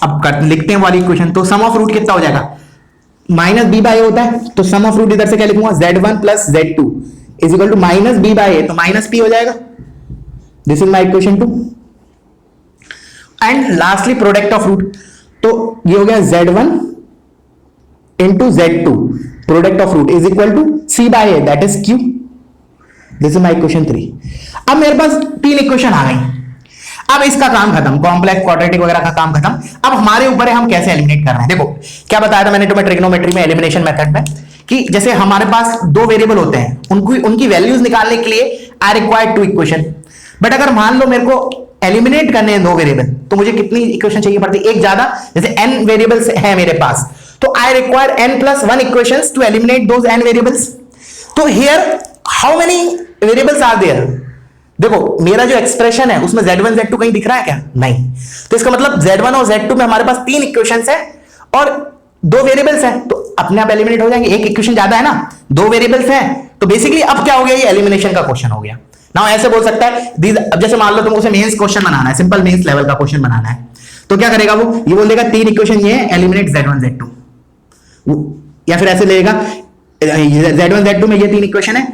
अब लिखते हैं वाली इक्वेशन, तो सम ऑफ रूट कितना हो जाएगा, माइनस बी बाय ए होता है, तो सम ऑफ रूट इधर से क्या लिखूंगा, Z1 plus Z2 is equal to minus b by a, तो माइनस पी हो जाएगा। This is my equation 2। And lastly product of root, तो ये हो गया Z1 into Z2 product of root is equal to C by a that is Q। This is my equation 3। अब मेरे पास 3 equation आ गई। अब इसका काम खत्म, कॉम्प्लेक्स क्वाड्रेटिक वगैरह का काम खत्म। अब हमारे ऊपर है हम कैसे एलिमिनेट कर रहे हैं। देखो क्या बताया था मैंने तुम्हें ट्रिग्नोमेट्री में, एलिमिनेशन मेथड में, कि जैसे हमारे पास 2 वेरिएबल होते हैं, उनकी वैल्यूज निकालने के लिए आई रिक्वायर 2 इक्वेशन, बट अगर मान लो मेरे को एलिमिनेट करने हैं 2 वेरिएबल, तो मुझे कितनी इक्वेशन चाहिए पड़ती है? एक ज्यादा, जैसे n वेरिएबल्स है मेरे पास, तो I require n+1 equations to eliminate those n variables. तो here how many variables are there? देखो मेरा जो एक्सप्रेशन है उसमें Z1 Z2 कहीं दिख रहा है क्या? नहीं। तो इसका मतलब Z1 और Z2 में हमारे पास 3 इक्वेशंस है और 2 वेरिएबल्स हैं, तो अपने आप एलिमिनेट हो जाएंगे। एक इक्वेशन ज्यादा है ना, 2 वेरिएबल्स हैं, तो बेसिकली अब क्या हो गया, ये एलिमिनेशन का क्वेश्चन हो गया। नाउ ऐसे बोल सकता है अब जैसे मान लो तुमको उसे मेंस क्वेश्चन बनाना है, सिंपल मेंस लेवल का क्वेश्चन बनाना है, तो क्या करेगा वो? ये बोल देगा 3 इक्वेशन ये है, एलिमिनेट Z1 Z2, या फिर ऐसे लेगा Z1 Z2 में ये 3 इक्वेशन है,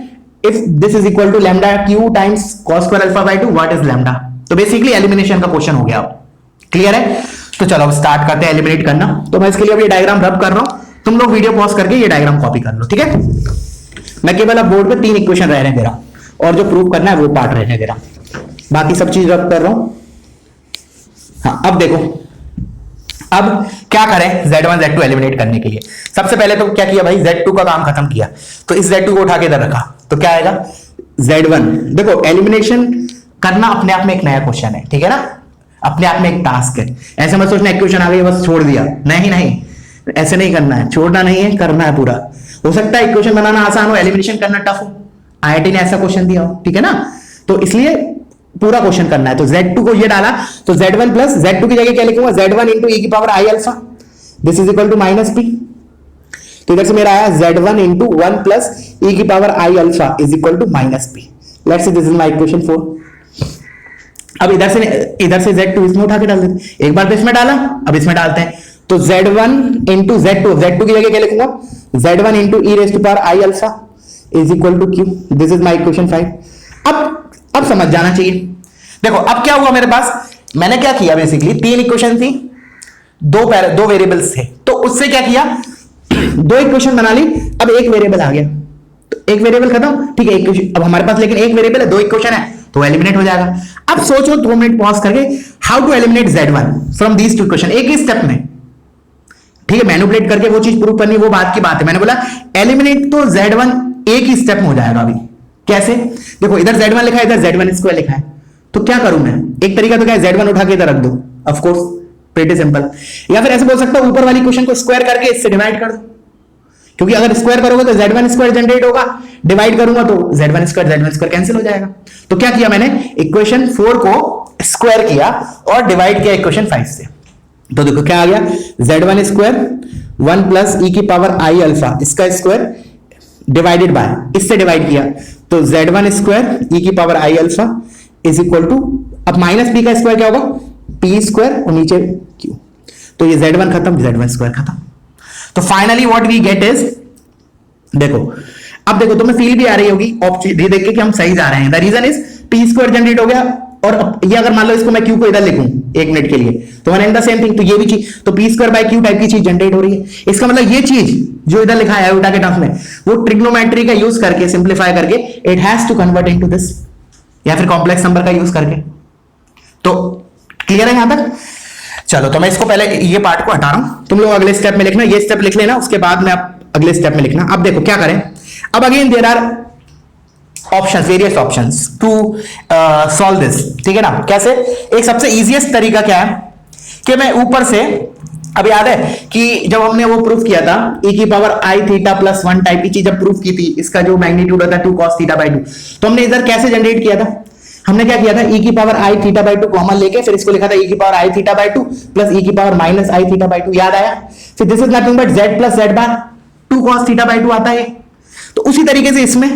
if this is equal to lambda q times cos square alpha by 2 what is lambda. तो बेसिकली एलिमिनेशन का क्वेश्चन हो गया। क्लियर है? तो चलो अब स्टार्ट करते हैं एलिमिनेट करना। तो मैं इसके लिए अब ये डायग्राम रब कर रहा हूं, तुम लोग वीडियो पॉज करके ये डायग्राम कॉपी कर लो, ठीक है? मैं केवल अब बोर्ड पे 3 इक्वेशन रह रहे हैं मेरा, और जो प्रूव करना है वो पार्ट रहने मेरा, बाकी सब चीज रब कर रहा हूं। हाँ अब देखो, अब क्या करें Z1 Z2 एलिमिनेट करने के लिए? सबसे पहले तो क्या किया भाई, Z2 का काम खत्म किया, तो इस Z2 को उठा के इधर रखा, तो क्या आएगा Z1। देखो एलिमिनेशन करना अपने आप में एक नया क्वेश्चन है, ठीक है ना, अपने आप में एक टास्क है। ऐसे मत सोचना इक्वेशन आ गई बस छोड़ दिया, नहीं नहीं, ऐसे नहीं करना है, छोड़ना नहीं है, करना है पूरा। हो सकता है इक्वेशन बनाना आसान हो, एलिमिनेशन करना टफ हो, IIT ने ऐसा क्वेश्चन दिया हो, ठीक है ना, तो इसलिए पूरा क्वेश्चन करना है। तो Z2 को ये डाला, तो Z1 प्लस Z2 की जगह क्या लिखूंगा, Z1 इंटू e की power i alpha, this is equal to -p। तो इधर से मेरा आया Z1 इंटू 1 प्लस e की power i alpha is equal to -p। Let's see this is my equation 4। अब इधर से Z2 इसमें उठा के डाल देते, एक बार तो इसमें डाला, अब इसमें डालते हैं, तो Z1 इंटू Z2 की जगह क्या लिखूंगा, Z1 into e raise to power i alpha is equal to q। This is my equation 5। अब समझ जाना चाहिए। देखो अब क्या हुआ मेरे पास, मैंने क्या किया, बेसिकली 3 इक्वेशन थी, 2 वेरिएबल्स थे, तो उससे क्या किया 2 इक्वेशन बना ली, अब एक वेरिएबल आ गया, तो एक वेरिएबल खत्म, ठीक है, इक्वेशन अब हमारे पास, लेकिन एक वेरिएबल है, 2 इक्वेशन है, तो एलिमिनेट हो जाएगा। अब सोचो 2 मिनट पॉज करके, how to eliminate Z1 from these 2 equation, एक ही स्टेप में, ठीक है, मैनिपुलेट करके वो चीज प्रूव करनी, वो बात की बात है। मैंने बोला एलिमिनेट तो Z1 एक ही स्टेप में हो जाएगा। अभी कैसे, देखो इधर Z1 लिखा है, इधर Z1 स्क्वायर लिखा है, तो क्या करूं मैं, एक तरीका तो क्या है, Z1 उठा के इधर रख दो, ऑफ कोर्स प्रीटी सिंपल, या फिर ऐसे बोल सकता हूं ऊपर वाली क्वेश्चन को स्क्वायर करके इससे डिवाइड कर दो, क्योंकि अगर स्क्वायर करोगे तो Z1 स्क्वायर जनरेट होगा, डिवाइड करूंगा तो Z1 स्क्वायर कैंसिल हो जाएगा। तो क्या किया मैंने, इक्वेशन 4 को स्क्वायर किया और डिवाइड किया इक्वेशन 5 से, तो देखो क्या आ गया, Z1 स्क्वायर 1 प्लस e की पावर i अल्फा, इसका स्क्वायर डिवाइडेड बाय, इससे डिवाइड किया, तो Z1 स्क्वायर e की power i alpha is equal to, अब माइनस p का स्क्वायर क्या होगा, p स्क्वायर और नीचे q, तो ये Z1 खत्म, Z1 स्क्वायर खत्म। तो finally what we get is, देखो अब देखो तुम्हें फील भी आ रही होगी ऑप्शन ये देख के कि हम सही जा रहे हैं। The reason is p square generate हो गया, और ये अगर मान लो इसको मैं q को इधर लिखूं 1 मिनट के लिए, तो one and the same thing, तो ये भी चीज, तो p square by q type की चीज जनरेट हो रही है। इसका मतलब ये चीज जो इधर लिखा है आयोटा के टर्म्स में, वो ट्रिग्नोमेट्री का यूज करके, सिंप्लीफाई करके, it has to convert into this, या फिर कॉम्प्लेक्स नंबर का यूज करके। तो क्लियर है यहां तक? चलो तो मैं इसको पहले ये पार्ट को हटा रहा हूं, तुम लोग अगले स्टेप में लिखना, ये स्टेप लिख लेना, उसके बाद में आप अगले स्टेप में लिखना। अब देखो क्या करें, अब again there are options, various options to solve this, ठीक है ना। कैसे, एक सबसे इजीएस्ट तरीका क्या है कि मैं ऊपर से, अब याद है कि जब हमने वो प्रूफ किया था e की power i theta plus 1 type की चीज जब प्रूफ की थी, इसका जो मैग्नीट्यूड होता है 2 cos थीटा बाय 2, तो हमने इधर कैसे जनरेट किया था, हमने क्या किया था, e की power i theta by 2 common लेके फिर इसको लिखा था e की power i theta by 2 plus e की power minus i theta by 2, याद आया। फिर this is nothing but z plus z bar 2 cos theta by 2 आता है। तो उसी तरीके से इसमें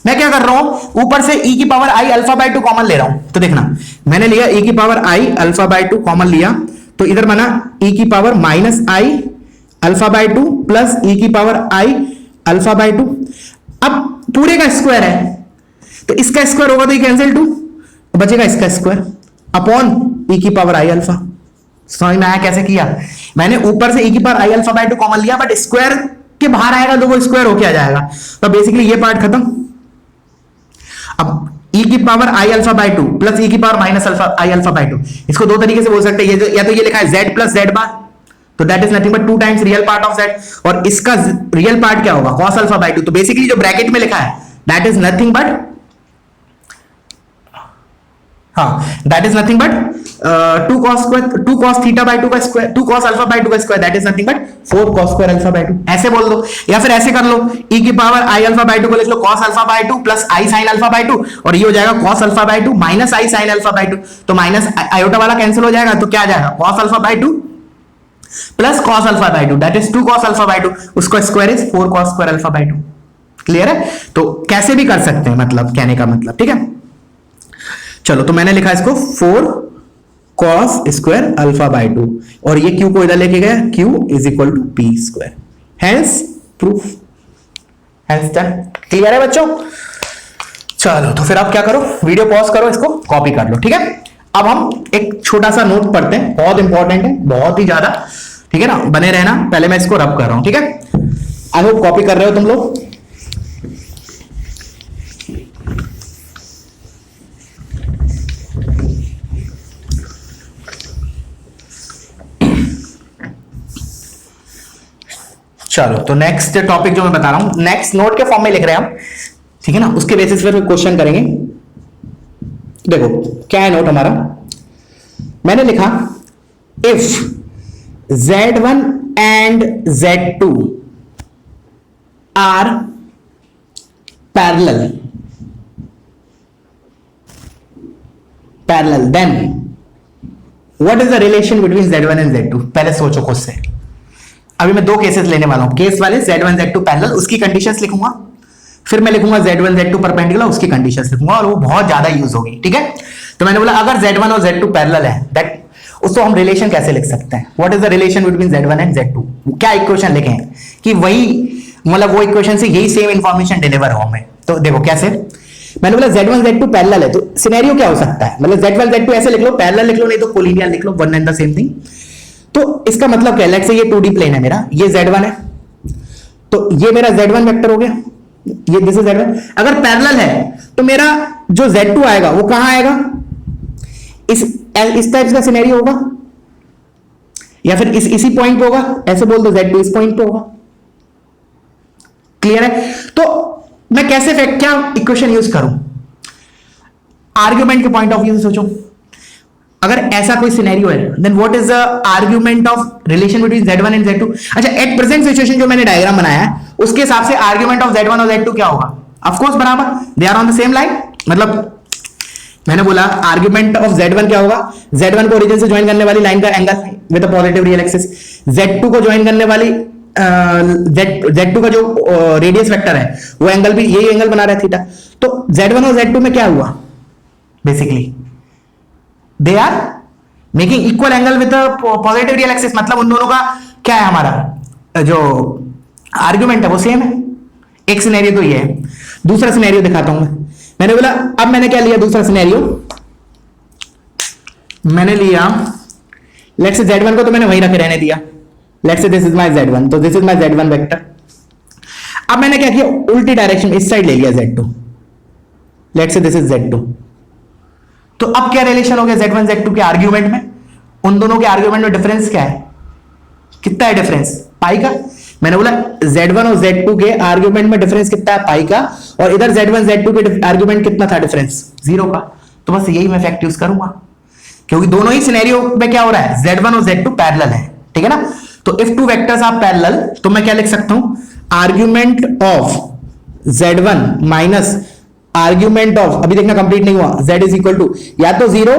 मैं क्या कर रहा हूं, ऊपर से e की power i alpha by 2 common ले रहा हूं। तो देखना मैंने लिया e की power i alpha by 2 common लिया, तो इधर बना e की power minus i alpha by 2 plus e की पावर i अल्फा बाय 2। अब पूरे का स्क्वायर है, तो इसका स्क्वायर होगा तो ये कैंसिल 2, बचेगा इसका स्क्वायर अपॉन e की पावर i अल्फा। समझ में आया कैसे किया, मैंने ऊपर से e की power i alpha by 2 common लिया, बट स्क्वायर के बाहर आएगा तो वो स्क्वायर होके आ जाएगा, तो बेसिकली ये पार्ट खत्म। अब e की power i alpha by 2 plus e की power minus alpha i alpha by 2, इसको दो तरीके से बोल सकते हैं, या तो ये लिखा है z प्लस z बार, तो that is nothing but 2 times real part of z, और इसका रियल पार्ट क्या होगा, cos अल्फा बाय 2। तो बेसिकली जो ब्रैकेट में लिखा है दैट इज नथिंग बट हाँ, that is nothing but 2 cos theta by 2 का स्क्वायर, 2 cos अल्फा बाय 2 का square, that is nothing but 4 cos square alpha by 2, ऐसे बोल दो। या फिर ऐसे कर लो, e की पावर i अल्फा बाय 2 को लिख लो cos alpha by 2 plus i sin alpha by 2, और ये हो जाएगा cos alpha by 2 minus i sin alpha by 2, तो माइनस आयोटा वाला कैंसिल हो जाएगा, तो क्या आ जाएगा cos alpha by 2 plus cos alpha by 2, that is 2 cos alpha by 2, उसका square is 4 cos square alpha by 2। Clear है? तो कैसे भी कर सकते हैं, मतलब कहने का मतलब, ठीक है। चलो, तो मैंने लिखा इसको 4 cos स्क्वायर अल्फा बाय 2, और ये q को इधर लेके गया, q is equal to p square, hence proof, hence done. Clear है बच्चों? चलो, तो फिर आप क्या करो, वीडियो पॉज करो, इसको कॉपी कर लो, ठीक है। अब हम एक छोटा सा नोट पढ़ते हैं, बहुत इंपॉर्टेंट है, बहुत ही ज्यादा, ठीक है ना, बने रहना। पहले मैं इसको रब कर रहा हूं, ठीक है। आई होप कॉपी कर रहे हो तुम लोग। चलो, तो नेक्स्ट टॉपिक जो मैं बता रहा हूं, नेक्स्ट नोट के फॉर्म में लिख रहे हैं हम, ठीक है ना, उसके बेसिस पे क्वेश्चन करेंगे। देखो क्या है नोट हमारा, मैंने लिखा if Z1 and Z2 are parallel then what is the relation between Z1 and Z2। पहले सोचो खुद से। अभी मैं दो केसेस लेने वाला हूं, केस वाले Z1 Z2 पैरेलल, उसकी कंडीशंस लिखूंगा, फिर मैं लिखूंगा Z1 Z2 परपेंडिकुलर, उसकी कंडीशंस लिखूंगा, और वो बहुत ज्यादा यूज होगी, ठीक है। तो मैंने बोला अगर Z1 और Z2 पैरेलल है, दैट उसको हम रिलेशन कैसे लिख सकते हैं, what is the relation between Z1 and Z2, क्या इक्वेशन लिखें कि वही, मतलब वो इक्वेशन से यही सेम इंफॉर्मेशन डिलीवर हो हमें। तो देखो कैसे, मैंने बोला Z1 Z2 पैरेलल है, तो सिनेरियो क्या हो सकता है, मतलब Z1 Z2 ऐसे लिख लो, पैरेलल लिख लो, नहीं तो कोलिनियर लिख लो, one and the same thing. तो इसका मतलब क्या है, लेट्स से ये 2D प्लेन है मेरा, ये Z1 है, तो ये मेरा Z1 वेक्टर हो गया, ये दिस इज Z1। अगर पैरेलल है तो मेरा जो Z2 आएगा वो कहां आएगा, इस टाइप का सिनेरियो होगा, या फिर इसी पॉइंट पे होगा, ऐसे बोल दो Z2 इस पॉइंट पे होगा। क्लियर है? तो मैं कैसे क्या इक्वेशन यूज करूं, आर्ग्यूमेंट के पॉइंट ऑफ व्यू से सोचो। अगर ऐसा कोई सिनेरियो है, then what is the argument of relation between Z1 and Z2। अच्छा, एट प्रेजेंट सिचुएशन जो मैंने डायग्राम बनाया है, उसके हिसाब से आर्ग्यूमेंट ऑफ Z1 और Z2 क्या होगा, ऑफ कोर्स बराबर, they are on the same line. मतलब मैंने बोला आर्ग्यूमेंट ऑफ Z1 क्या होगा, Z1 को ओरिजिन से ज्वाइन करने वाली लाइन का angle with a positive real axis, Z2 को ज्वाइन करने वाली Z2 का जो रेडियस वेक्टर है वो एंगल भी यही एंगल बना रहा है थीटा। तो Z1 और Z2 में क्या हुआ, basically they are making equal angle with positive real axis, मतलब उन दोनों का क्या है, हमारा जो आर्ग्यूमेंट है वो सेम है। एक सिनेरियो तो ये है, दूसरा सिनेरियो दिखाता हूं मैंने बोला, अब मैंने क्या लिया दूसरा सिनेरियो, मैंने लिया लेट्स से Z1 को तो मैंने वहीं रखे रहने दिया, let's say this is my Z1, तो this is my Z1 vector. अब मैंने क्या किया, उल्टी डायरेक्शन इस साइड ले लिया Z2, let's say this is Z2। तो अब क्या रिलेशन हो गया Z1 Z2 के आर्ग्यूमेंट में, उन दोनों के आर्ग्यूमेंट में डिफरेंस क्या है, कितना है डिफरेंस, पाई का। मैंने बोला Z1 और Z2 के आर्ग्यूमेंट में डिफरेंस कितना है, पाई का, और इधर Z1 Z2 के आर्ग्यूमेंट कितना था डिफरेंस, 0 का। तो बस यही मैं फैक्ट यूज करूंगा, क्योंकि दोनों ही सिनेरियो में क्या हो रहा है, Z1 और Z2 पैरेलल है, ठीक है ना। तो if two vectors are parallel, तो मैं क्या लिख सकता हूं, argument of Z1 minus argument of, अभी देखना कंप्लीट नहीं हुआ, Z इज इक्वल टू या तो 0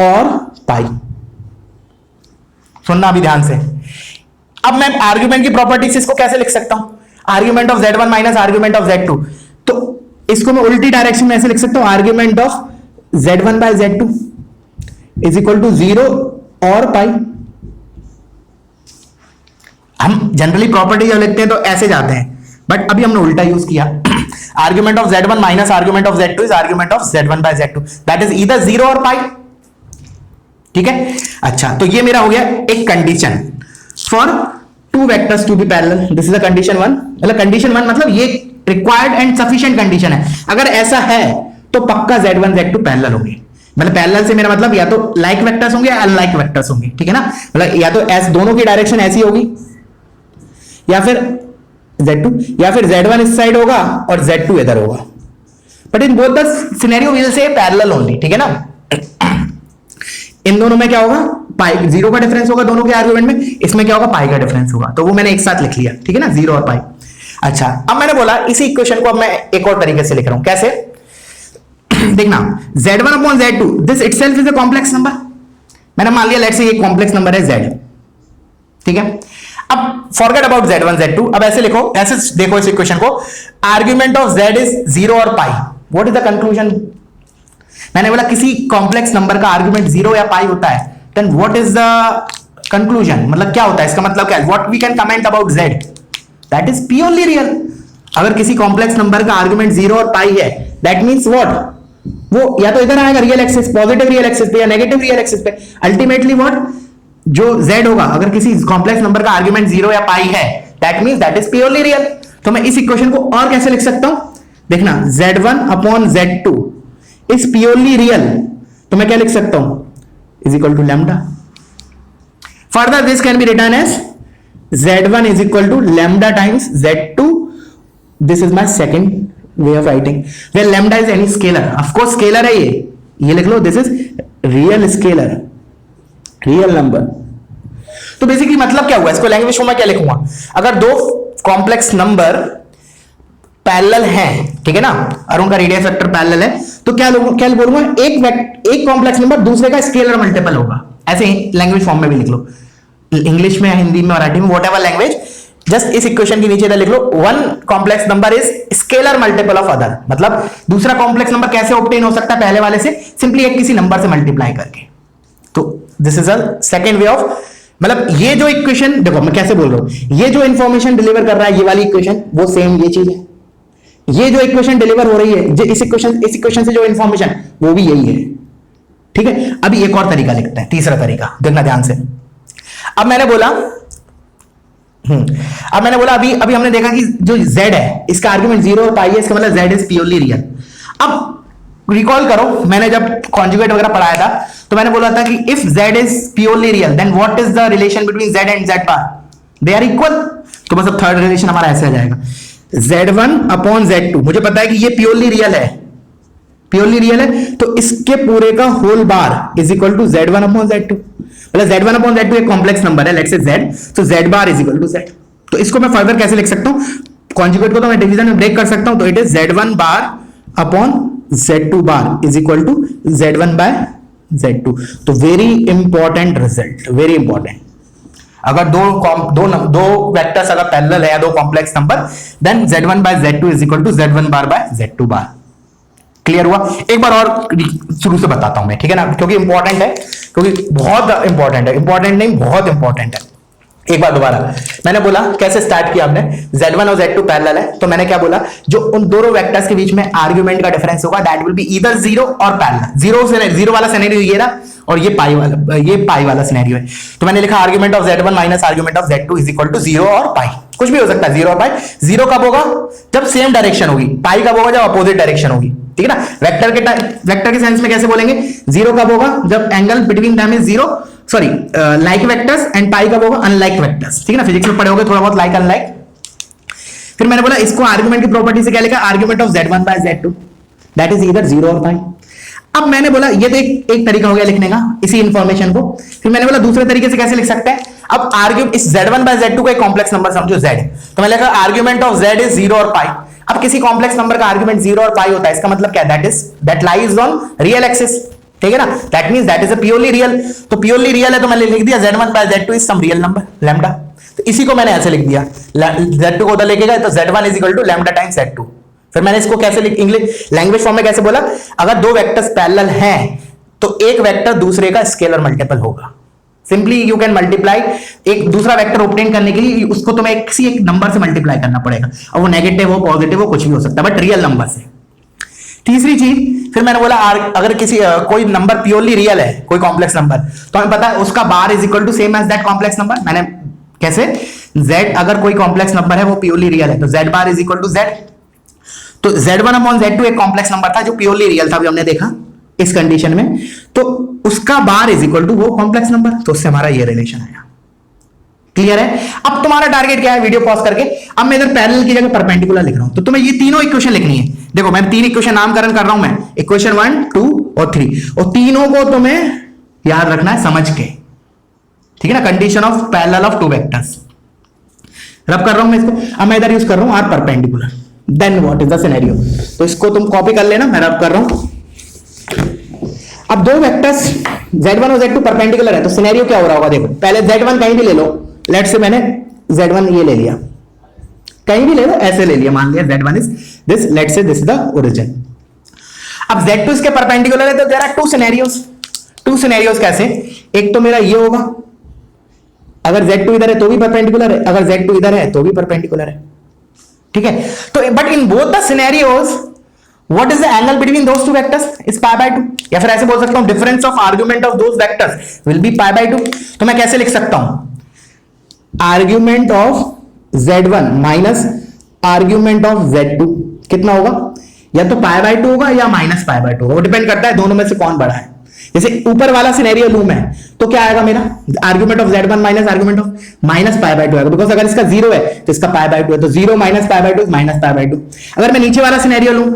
और पाई। सुनना अभी ध्यान से। अब मैं आर्ग्यूमेंट की प्रॉपर्टी से इसको कैसे लिख सकता हूं, argument of Z1 minus argument of Z2, तो इसको मैं उल्टी डायरेक्शन में ऐसे लिख सकता हूं, argument of Z1 by Z2 is equal to 0 और पाई। हम जनरली प्रॉपर्टी जब लिखते हैं तो ऐसे जाते हैं, बट अभी हमने उल्टा यूज किया, argument of Z1 minus argument of Z2 is argument of Z1 by Z2, that is either 0 और पाई, ठीक है। अच्छा, तो ये मेरा हो गया एक condition for two vectors to be parallel, this is the condition 1। मतलब कंडीशन 1 मतलब ये रिक्वायर्ड एंड सफिशिएंट कंडीशन है, अगर ऐसा है तो पक्का Z1 Z2 पैरेलल होंगे। मतलब पैरेलल से मेरा मतलब या तो लाइक वेक्टर्स होंगे या अनलाइक वेक्टर्स होंगे, ठीक है ना। मतलब या तो ऐसे दोनों की डायरेक्शन ऐसी होगी, या फिर Z2, या फिर Z1 इस साइड होगा और Z2 इधर होगा, but in both the scenario we will say parallel only, ठीक है ना। इन दोनों में क्या होगा, पाई, जीरो का डिफरेंस होगा दोनों के आर्गुमेंट में, इसमें क्या होगा, पाई का डिफरेंस होगा, तो वो मैंने एक साथ लिख लिया, ठीक है ना, जीरो और पाई। अच्छा, अब मैंने बोला इसी इक्वेशन को अब मैं एक और तरीके से लिख रहा हूं, कैसे देखना, z1 upon z2 this itself is a complex number. मैंने मान लिया लेट्स से ये कॉम्प्लेक्स नंबर है z, ठीक है। अब फॉरगेट अबाउट z1 z2, अब ऐसे लिखो, ऐसे देखो इस इक्वेशन को, argument of z is zero और pi, what is the conclusion. मैंने बोला किसी कॉम्प्लेक्स नंबर का आर्ग्यूमेंट जीरो या पाई होता है, then what is the conclusion, मतलब क्या होता है, इसका मतलब क्या है, what we can comment about z, that is purely real. अगर किसी कॉम्प्लेक्स नंबर का आर्ग्यूमेंट जीरो और पाई है, दैट मींस व्हाट, वो या तो इधर आएगा real axis, positive real axis पे या नेगेटिव रियल एक्सिस पे, अल्टीमेटली व्हाट, जो z होगा अगर किसी कॉम्प्लेक्स नंबर का आर्ग्यूमेंट जीरो या पाई है, that means that is purely real. तो मैं इस इक्वेशन को और कैसे लिख सकता हूं, देखना, z1 upon z2 is purely real, तो मैं क्या लिख सकता हूं, is equal to lambda. Further this can be written as z1 is equal to lambda times z2, this is my second way of writing, where lambda is any scalar, of course scalar है ये लिख लो, this is real scalar, real number. तो basically मतलब क्या हुआ, इसको language में क्या लिखूंगा, अगर दो कॉम्प्लेक्स नंबर पैरेलल हैं, ठीक है ना, और उनका रेडियस वेक्टर पैरेलल है, तो क्या बोलूंगा, एक कॉम्प्लेक्स नंबर दूसरे का स्केलर मल्टीपल होगा। ऐसे ही लैंग्वेज फॉर्म में भी लिख लो, इंग्लिश में, हिंदी में, मराठी में, व्हाटएवर लैंग्वेज, जस्ट इस इक्वेशन के नीचे इधर लिख लो, one complex number is scalar multiple of other, मतलब दूसरा कॉम्प्लेक्स नंबर कैसे ऑब्टेन हो सकता है पहले वाले से, सिंपली एक किसी नंबर से मल्टीप्लाई करके। तो this is a second way of, मतलब ये जो इक्वेशन देखो मैं कैसे बोल रहा हूं, ये जो इंफॉर्मेशन डिलीवर कर रहा है ये वाली इक्वेशन, वो सेम ये चीज है, ये जो इक्वेशन डिलीवर हो रही है इस इक्वेशन से जो इंफॉर्मेशन, वो भी यही है, ठीक है। अभी एक और तरीका लिखते हैं, तीसरा तरीका, देखना ध्यान से। अब मैंने बोला अभी हमने देखा कि जो z है इसका आर्गुमेंट जीरो और पाई है, इसका मतलब z इज प्योरली रियल। अब रिकॉल करो, मैंने जब कॉन्जुगेट वगैरह पढ़ाया था तो मैंने बोला था कि if z is purely real then what is the relation between z and z bar, they are equal. तो मतलब थर्ड रिलेशन हमारा ऐसे आ जाएगा, z1 अपॉन z2, मुझे पता है कि ये प्योरली रियल है, तो इसके पूरे का whole bar is equal to z1 upon z2, मतलब z1 अपॉन z2 एक कॉम्प्लेक्स नंबर है, लेट्स से z, तो z bar is equal to z। तो इसको मैं फर्दर कैसे लिख सकता हूं, कॉन्जुगेट को तो मैं डिवीजन में ब्रेक कर सकता हूं, तो it is z1 bar upon z2 bar is equal to z1 by z2। तो very important result, very important, अगर दो वेक्टर्स अगर पैरेलल है या दो complex number, then z1 by z2 is equal to z1 bar by z2 bar. Clear हुआ? एक बार और शुरू से बताता हूं मैं, ठीक है ना, क्योंकि इंपॉर्टेंट है, क्योंकि बहुत इंपॉर्टेंट है, इंपॉर्टेंट नहीं बहुत इंपॉर्टेंट है। एक बार दोबारा, मैंने बोला कैसे स्टार्ट किया आपने, z1 और z2 पैरेलल है, तो मैंने क्या बोला, जो उन दोनों वेक्टर्स के बीच में आर्गुमेंट का डिफरेंस होगा that will be either zero और पैरेलल। जीरो वाला सिनेरियो ये रहा, और ये पाई वाला सिनेरियो है। तो मैंने लिखा argument of z1 minus argument of z2 is equal to zero और पाई, कुछ भी हो सकता है, जीरो और पाई। जीरो कब होगा, जब सेम डायरेक्शन होगी, पाई कब होगा, जब अपोजिट डायरेक्शन होगी, ठीक है ना। वेक्टर के सेंस में कैसे बोलेंगे, जीरो कब होगा, जब angle between them is zero, sorry like vectors, and pi कब होगा, अनलाइक वेक्टर्स, ठीक है ना, फिजिक्स में पढ़े होगे थोड़ा बहुत लाइक अनलाइक। फिर मैंने बोला इसको आर्गुमेंट की प्रॉपर्टी से क्या लिखा, argument of z1 by z2 that is either zero और पाई। अब मैंने बोला ये तो एक तरीका हो गया लिखने का इसी इंफॉर्मेशन को। फिर मैंने बोला दूसरे तरीके से कैसे लिख सकते हैं, अब आर्ग्यू इस z1 बाय z2 को एक कॉम्प्लेक्स नंबर समझो z, तो मैंने लिखा argument of z is zero और पाई। अब किसी कॉम्प्लेक्स नंबर का आर्गुमेंट जीरो और पाई होता है, इसका मतलब क्या है, that lies on real axis, ठीक है ना, that means that is a purely real. तो प्योरली रियल है तो मैंने लिख दिया z1 by z2 is some real number lambda. तो इसी को मैंने ऐसे लिख दिया, z2 को उधर लेके गए तो z1 is equal to lambda times z2। फिर मैंने इसको कैसे इंग्लिश लैंग्वेज फॉर्म में कैसे बोला, अगर दो वेक्टर्स पैरेलल हैं तो एक वेक्टर दूसरे का स्केलर मल्टीपल होगा। सिंपली यू कैन मल्टीप्लाई, एक दूसरा वेक्टर ऑब्टेन करने के लिए उसको तुम्हें किसी एक नंबर से मल्टीप्लाई करना पड़ेगा, और वो नेगेटिव हो पॉजिटिव हो कुछ भी हो सकता है, बट रियल नंबर से। तीसरी चीज, फिर मैंने बोला अगर किसी कोई नंबर प्योरली रियल है, कोई कॉम्प्लेक्स नंबर, तो हमें पता है उसका bar is equal to same as that complex number. मैंने कैसे, z अगर कोई कॉम्प्लेक्स नंबर है वो प्योरली रियल है तो z bar is equal to z। तो z1 अपॉन z2 एक कॉम्प्लेक्स नंबर था जो प्योरली रियल था, अभी हमने देखा इस कंडीशन में, तो उसका बार इज इक्वल टू वो कॉम्प्लेक्स नंबर, तो उससे हमारा ये रिलेशन आया। क्लियर है? अब तुम्हारा टारगेट क्या है, वीडियो पॉज करके अब मैं इधर पैरेलल की जगह परपेंडिकुलर लिख रहा हूं, तो तुम्हें ये तीनों इक्वेशन लिखनी है। देखो मैं 3 इक्वेशन नामकरण कर रहा हूं, मैं इक्वेशन 1, 2 और 3, और तीनों को तुम्हें याद रखना है समझ के, ठीक है ना। Condition of parallel of 2 vectors रब कर रहा हूं मैं इसको। अब मैं इधर यूज कर रहा हूं are perpendicular, then what is the scenario. तो इसको तुम कॉपी कर लेना, मैं रब कर रहा हूं। अब 2 वेक्टर्स z1 और z2 परपेंडिकुलर है, तो सिनेरियो क्या हो रहा होगा, देखो पहले z1 कहीं भी ले लो, लेट से मैंने z1 ये ले लिया, कहीं भी ले लो, ऐसे ले लिया, मान लिया z1 इज दिस, लेट से दिस इज द ओरिजिन। अब z2 इसके परपेंडिकुलर है, तो देयर आर 2 सिनेरियोस। 2 सिनेरियोस कैसे, एक तो मेरा ये होगा, अगर z2 इधर है तो भी परपेंडिकुलर है, अगर z2 इधर है तो भी परपेंडिकुलर है, ठीक है। तो but in both the scenarios what is the angle between those 2 vectors is pi by 2, या फिर ऐसे बोल सकता हूं difference of argument of those vectors will be pi by 2। तो मैं कैसे लिख सकता हूं, argument of z1 minus argument of z2 कितना होगा, या तो पाई बाय 2 होगा या माइनस पाई बाय 2 होगा, वो डिपेंड करता है दोनों में से कौन बड़ा है। जैसे ऊपर वाला सिनेरियो लूं मैं, तो क्या आएगा मेरा, argument of z1 minus argument of minus pi by 2 आएगा, बिकॉज अगर इसका 0 है तो इसका पाई बाय 2 है, तो 0 minus pi by 2 minus pi by 2। अगर मैं नीचे वाला सिनेरियो लूं,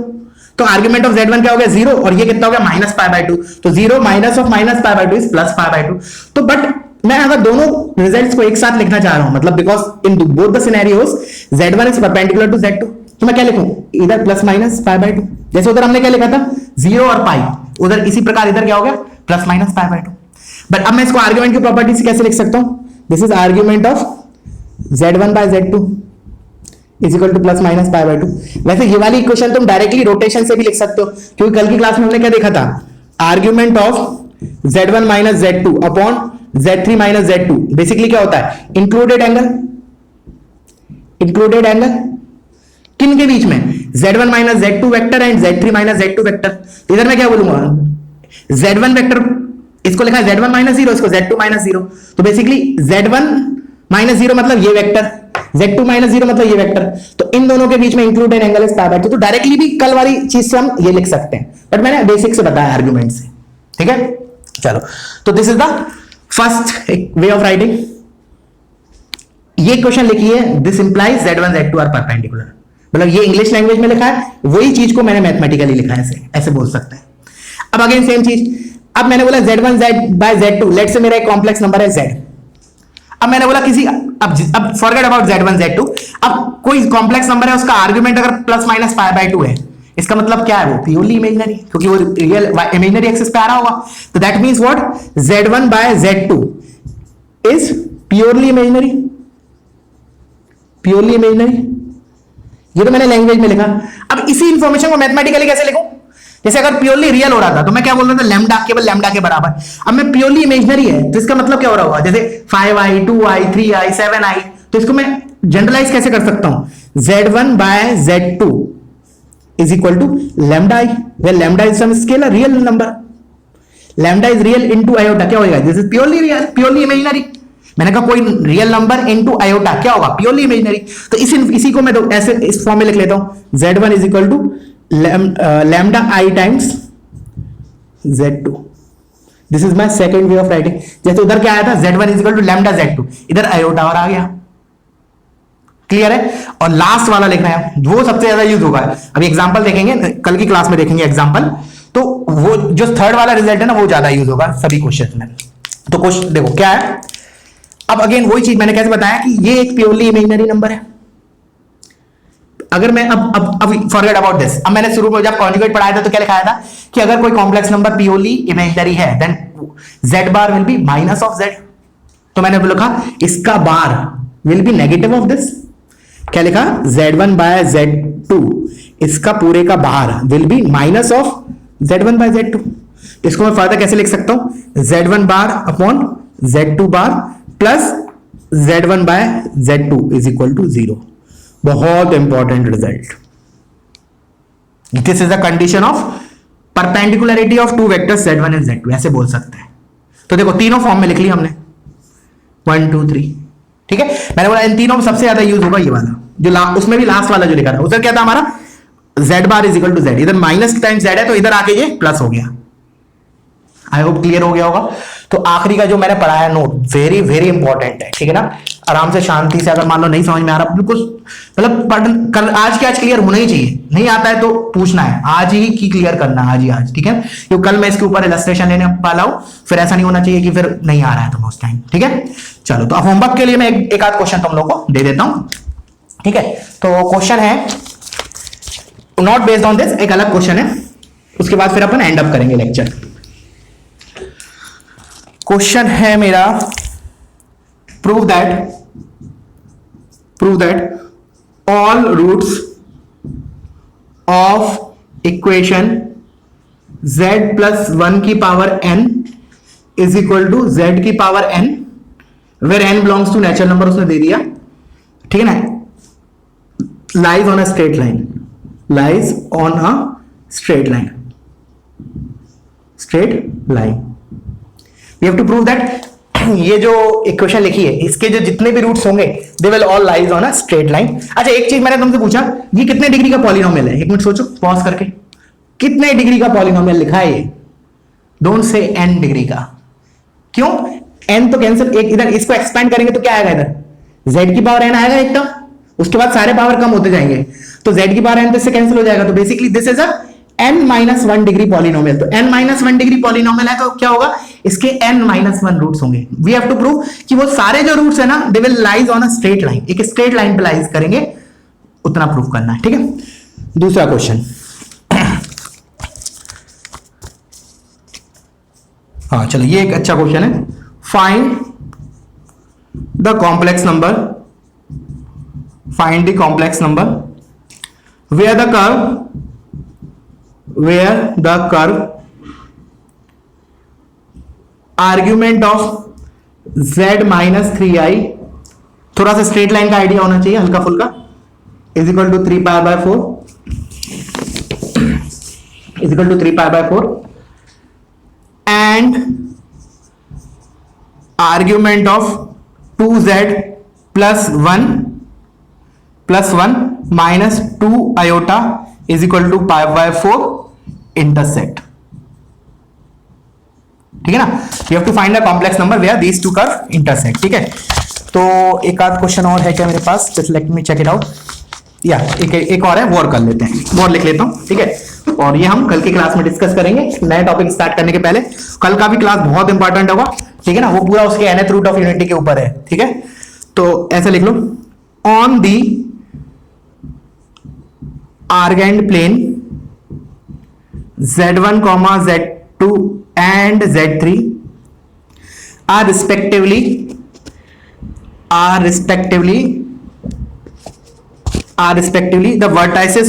तो आर्ग्यूमेंट ऑफ z1 क्या हो गया 0, और ये कितना हो गया माइनस पाई बाय 2, तो 0 minus of minus pi by 2 is plus pi by 2। तो बट मैं अगर दोनों रिजल्ट्स को एक साथ लिखना चाह रहा हूं, मतलब because in both the scenarios z1 is perpendicular to z2, तो मैं क्या लिखूं, इधर प्लस माइनस पाई बाय 2, जैसे उधर हमने क्या लिखा था 0 और पाई, उधर इसी प्रकार इधर क्या हो गया plus minus pi by 2। But अब मैं इसको आर्ग्यूमेंट की प्रॉपर्टी से कैसे लिख सकता हूं, this is argument of z1 by z2 is equal to plus minus pi by 2। वैसे ये वाली इक्वेशन तुम डायरेक्टली रोटेशन से भी लिख सकते हो, क्योंकि कल की क्लास में हमने क्या देखा था, argument of z1 minus z2 upon z3 minus z2 basically क्या होता है, इंक्लूडेड एंगल। इंक्लूडेड एंगल किन के बीच में, z1 minus z2 vector and z3 minus z2 vector. इधर मैं क्या बोलूंगा, z1 वेक्टर इसको लिखा है z1 माइनस 0, इसको z2 माइनस 0, तो बेसिकली z1 माइनस 0 मतलब ये वेक्टर, z2 माइनस 0 मतलब ये वेक्टर, तो इन दोनों के बीच में included angle is pi by 2। तो डायरेक्टली भी कल वाली चीज से हम ये लिख सकते हैं, बट मैंने बेसिक से बताया आर्गुमेंट से, ठीक है। चलो, तो this is the first way of writing. ये क्वेश्चन लिखिए, this implies z1 z2 are perpendicular, मतलब ये इंग्लिश लैंग्वेज में लिखा है, वही चीज को मैंने मैथमेटिकली लिखा है, ऐसे बोल सकते हैं। अब अगेन सेम चीज, अब मैंने बोला z1 z bye z2, late से मेरा एक कॉम्प्लेक्स नंबर है z। अब मैंने बोला किसी, अब फॉरगेट अबाउट z1 z2, अब कोई कॉम्प्लेक्स नंबर है, उसका आर्गुमेंट अगर प्लस माइनस पाई बाय 2 है, इसका मतलब क्या है, वो प्योरली इमेजिनरी, क्योंकि वो रियल इमेजिनरी एक्सिस पे आ रहा होगा। तो that means what, z1 by z2 is purely imaginary, purely imaginary. ये तो मैंने लैंग्वेज में लिखा। अब इसी इंफॉर्मेशन को मैथमेटिकली कैसे लिखूं, जैसे अगर प्योरली रियल हो रहा था तो मैं क्या बोल रहा था, लैम्डा केवल लैम्डा के बराबर। अब मैं प्योरली इमेजिनरी है तो इसका मतलब क्या हो रहा होगा, जैसे 5i 2i 3i 7i, तो इसको मैं जनरलाइज कैसे कर सकता हूं, z1 by z2 is equal to lambda i, where lambda is some scalar real number, lambda is real into iota, क्या होगा, this is purely real, purely imaginary. मैंने कहा कोई रियल नंबर इनटू आयोटा क्या होगा, प्योरली इमेजिनरी। तो इसी को मैं ऐसे इस फॉर्म में लिख लेता हूं, z1 is equal to lambda I times z2, this is my second way of writing. जैसे उधर क्या आया था, z1 is equal to lambda z2, इधर आयोटा और आ गया, क्लियर है। और लास्ट वाला लिखना है, वो सबसे ज्यादा यूज होगा। अभी एग्जांपल देखेंगे, कल की क्लास में देखेंगे एग्जांपल, तो वो जो थर्ड वाला रिजल्ट है ना, वो ज्यादा यूज होगा सभी क्वेश्चन में। तो क्वेश्चन देखो क्या है, अब अगेन वही चीज मैंने कैसे बताया कि ये एक प्योरली इमेजिनरी नंबर है। अगर मैं अब फॉरगेट अबाउट दिस, अब मैंने शुरू में जब कॉन्जुगेट पढ़ाया था तो क्या लिखाया था कि अगर कोई कॉम्प्लेक्स नंबर प्योरली इमेजिनरी है then z bar will be minus of z। तो मैंने लिखा इसका bar will be negative of this, क्या लिखा, z1 बाय z2 इसका पूरे का bar will be minus of z1 by z2। इसको मैं फर्दर कैसे लिख सकता हूं, z1 bar upon z2 bar plus z1 by z2 is equal to 0। बहुत important result, this is the condition of perpendicularity of two vectors z1 and z2, ऐसे बोल सकते हैं। तो देखो तीनों फॉर्म में लिख लिया हमने 1 2 3, ठीक है। मैंने बोला इन तीनों में सबसे ज्यादा यूज होगा ये वाला, जो उसमें भी लास्ट वाला जो लिखा था, उधर क्या था हमारा z bar is equal to z, इधर माइनस टाइम्स z है तो इधर आके ये प्लस हो गया। आई होप क्लियर हो गया होगा। तो आखिरी का जो मैंने पढ़ाया नोट वेरी वेरी इंपॉर्टेंट है, ठीक है ना। आराम से शांति से, अगर मान लो नहीं समझ में आ रहा बिल्कुल, मतलब पढ़ कल आज के आज क्लियर होना ही चाहिए, नहीं आता है तो पूछना है, आज ही की क्लियर करना है, आज ही आज, ठीक है, क्योंकि कल मैं इसके ऊपर इलस्ट्रेशन लेने वाला हूं, फिर ऐसा नहीं होना चाहिए कि फिर नहीं आ रहा है तो उस टाइम, ठीक है। चलो तो अब होमवर्क के लिए मैं एक आध क्वेश्चन तुम लोग को दे देता हूं, ठीक है। तो क्वेश्चन है नॉट बेस्ड ऑन दिस, एक अलग क्वेश्चन है, उसके बाद फिर अपन एंड अप करेंगे लेक्चर। क्वेश्चन है मेरा, prove that all roots of equation z plus 1 की power n is equal to z की power n, where n belongs to natural number, उसने दे दिया, ठीक है ना, lies on a straight line, lies on a straight line, we have to prove that ये जो इक्वेशन लिखी है इसके जो जितने भी रूट्स होंगे they will all lies on a straight line. अच्छा एक चीज मैंने तुमसे पूछा, ये कितने डिग्री का पॉलिनोमियल है, एक मिनट सोचो पॉज करके, कितने डिग्री का पॉलिनोमियल लिखा है ये, डोंट से n डिग्री का, क्यों, n तो कैंसिल, एक इधर इसको एक्सपेंड करेंगे तो क्या आएगा, इधर z की पावर n आएगा एक टर्म, उसके बाद सारे पावर कम होते जाएंगे, तो z की पावर n तो इससे कैंसिल हो जाएगा, तो basically this is a n-1 degree polynomial, तो n-1 डिग्री पॉलिनोमियल है तो क्या होगा, इसके n-1 रूट्स होंगे। वी हैव टू प्रूव कि वो सारे जो रूट्स है ना they will lies on a straight line, एक स्ट्रेट लाइन पे लाइज करेंगे, उतना प्रूव करना है, ठीक है। दूसरा क्वेश्चन, हाँ चलो ये एक अच्छा क्वेश्चन है, find the complex number, find the complex number where the curve argument of z minus 3i, थोड़ा सा स्ट्रेट लाइन का आइडिया होना चाहिए हल्का फुल्का, is equal to 3π/4, is equal to 3π/4 and argument of 2z plus 1 minus 2 iota is equal to π/4 intersect, ठीक है ना। You have to find the complex number where these two curve intersect, ठीक है। तो एक आध क्वेश्चन और है क्या मेरे पास, just let me check it out, या एक और है, वो और कर लेते हैं, वो और लिख लेता हूं, ठीक है। और ये हम कल की क्लास में डिस्कस करेंगे, नए टॉपिक स्टार्ट करने के पहले, कल का भी क्लास बहुत इंपॉर्टेंट होगा, ठीक है ना, वो पूरा उसके nth रूट ऑफ यूनिटी के ऊपर है, ठीक है। तो ऐसे लिख लो, on the Argand plane z1, z2 and z3 are respectively the vertices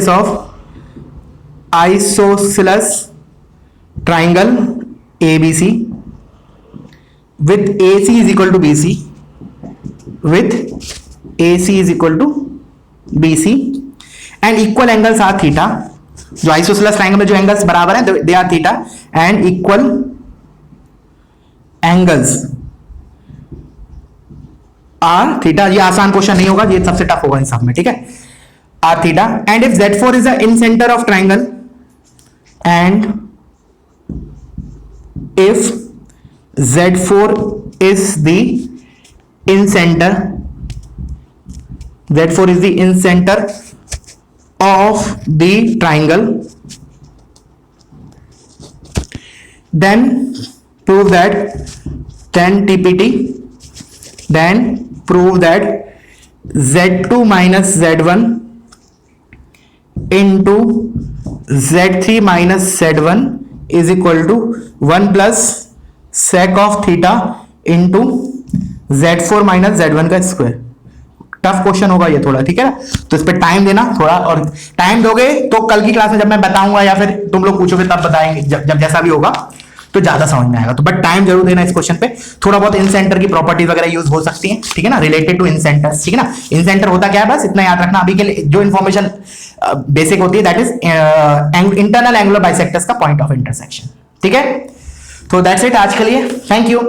of isosceles triangle ABC with AC is equal to BC, and equal angles are theta, जो आइसोसेलेस ट्रायंगल में जो एंगल्स बराबर हैं they are theta, and equal angles are theta, ये आसान question नहीं होगा, ये सबसे टफ होगा इन सब में, ठीक है, are theta, and if z4 is the incentre of triangle, and if z4 is the incentre, z4 is the in center of the triangle, then prove that, then TPT, then prove that z2 minus z1 into z3 minus z1 is equal to 1 plus sec of theta into z4 minus z1 का square. Tough question होगा ये थोड़ा, ठीक है ना, तो इस पे टाइम देना थोड़ा, और टाइम दोगे तो कल की क्लास में जब मैं बताऊंगा या फिर तुम लोग पूछोगे तब बताएंगे, जब जैसा भी होगा तो ज्यादा समझ में आएगा, तो बट टाइम जरूर देना इस क्वेश्चन पे, थोड़ा बहुत इन सेंटर की प्रॉपर्टीज वगैरह यूज हो सकती है, ठीक है ना, रिलेटेड टू इन सेंटर, ठीक है ना। इन सेंटर होता क्या है, बस इतना याद रखना, अभी के लिए जो इन्फॉर्मेशन बेसिक होती है that is internal angular bisectors का पॉइंट ऑफ इंटरसेक्शन, ठीक है। तो दैट्स इट आज के लिए, थैंक यू।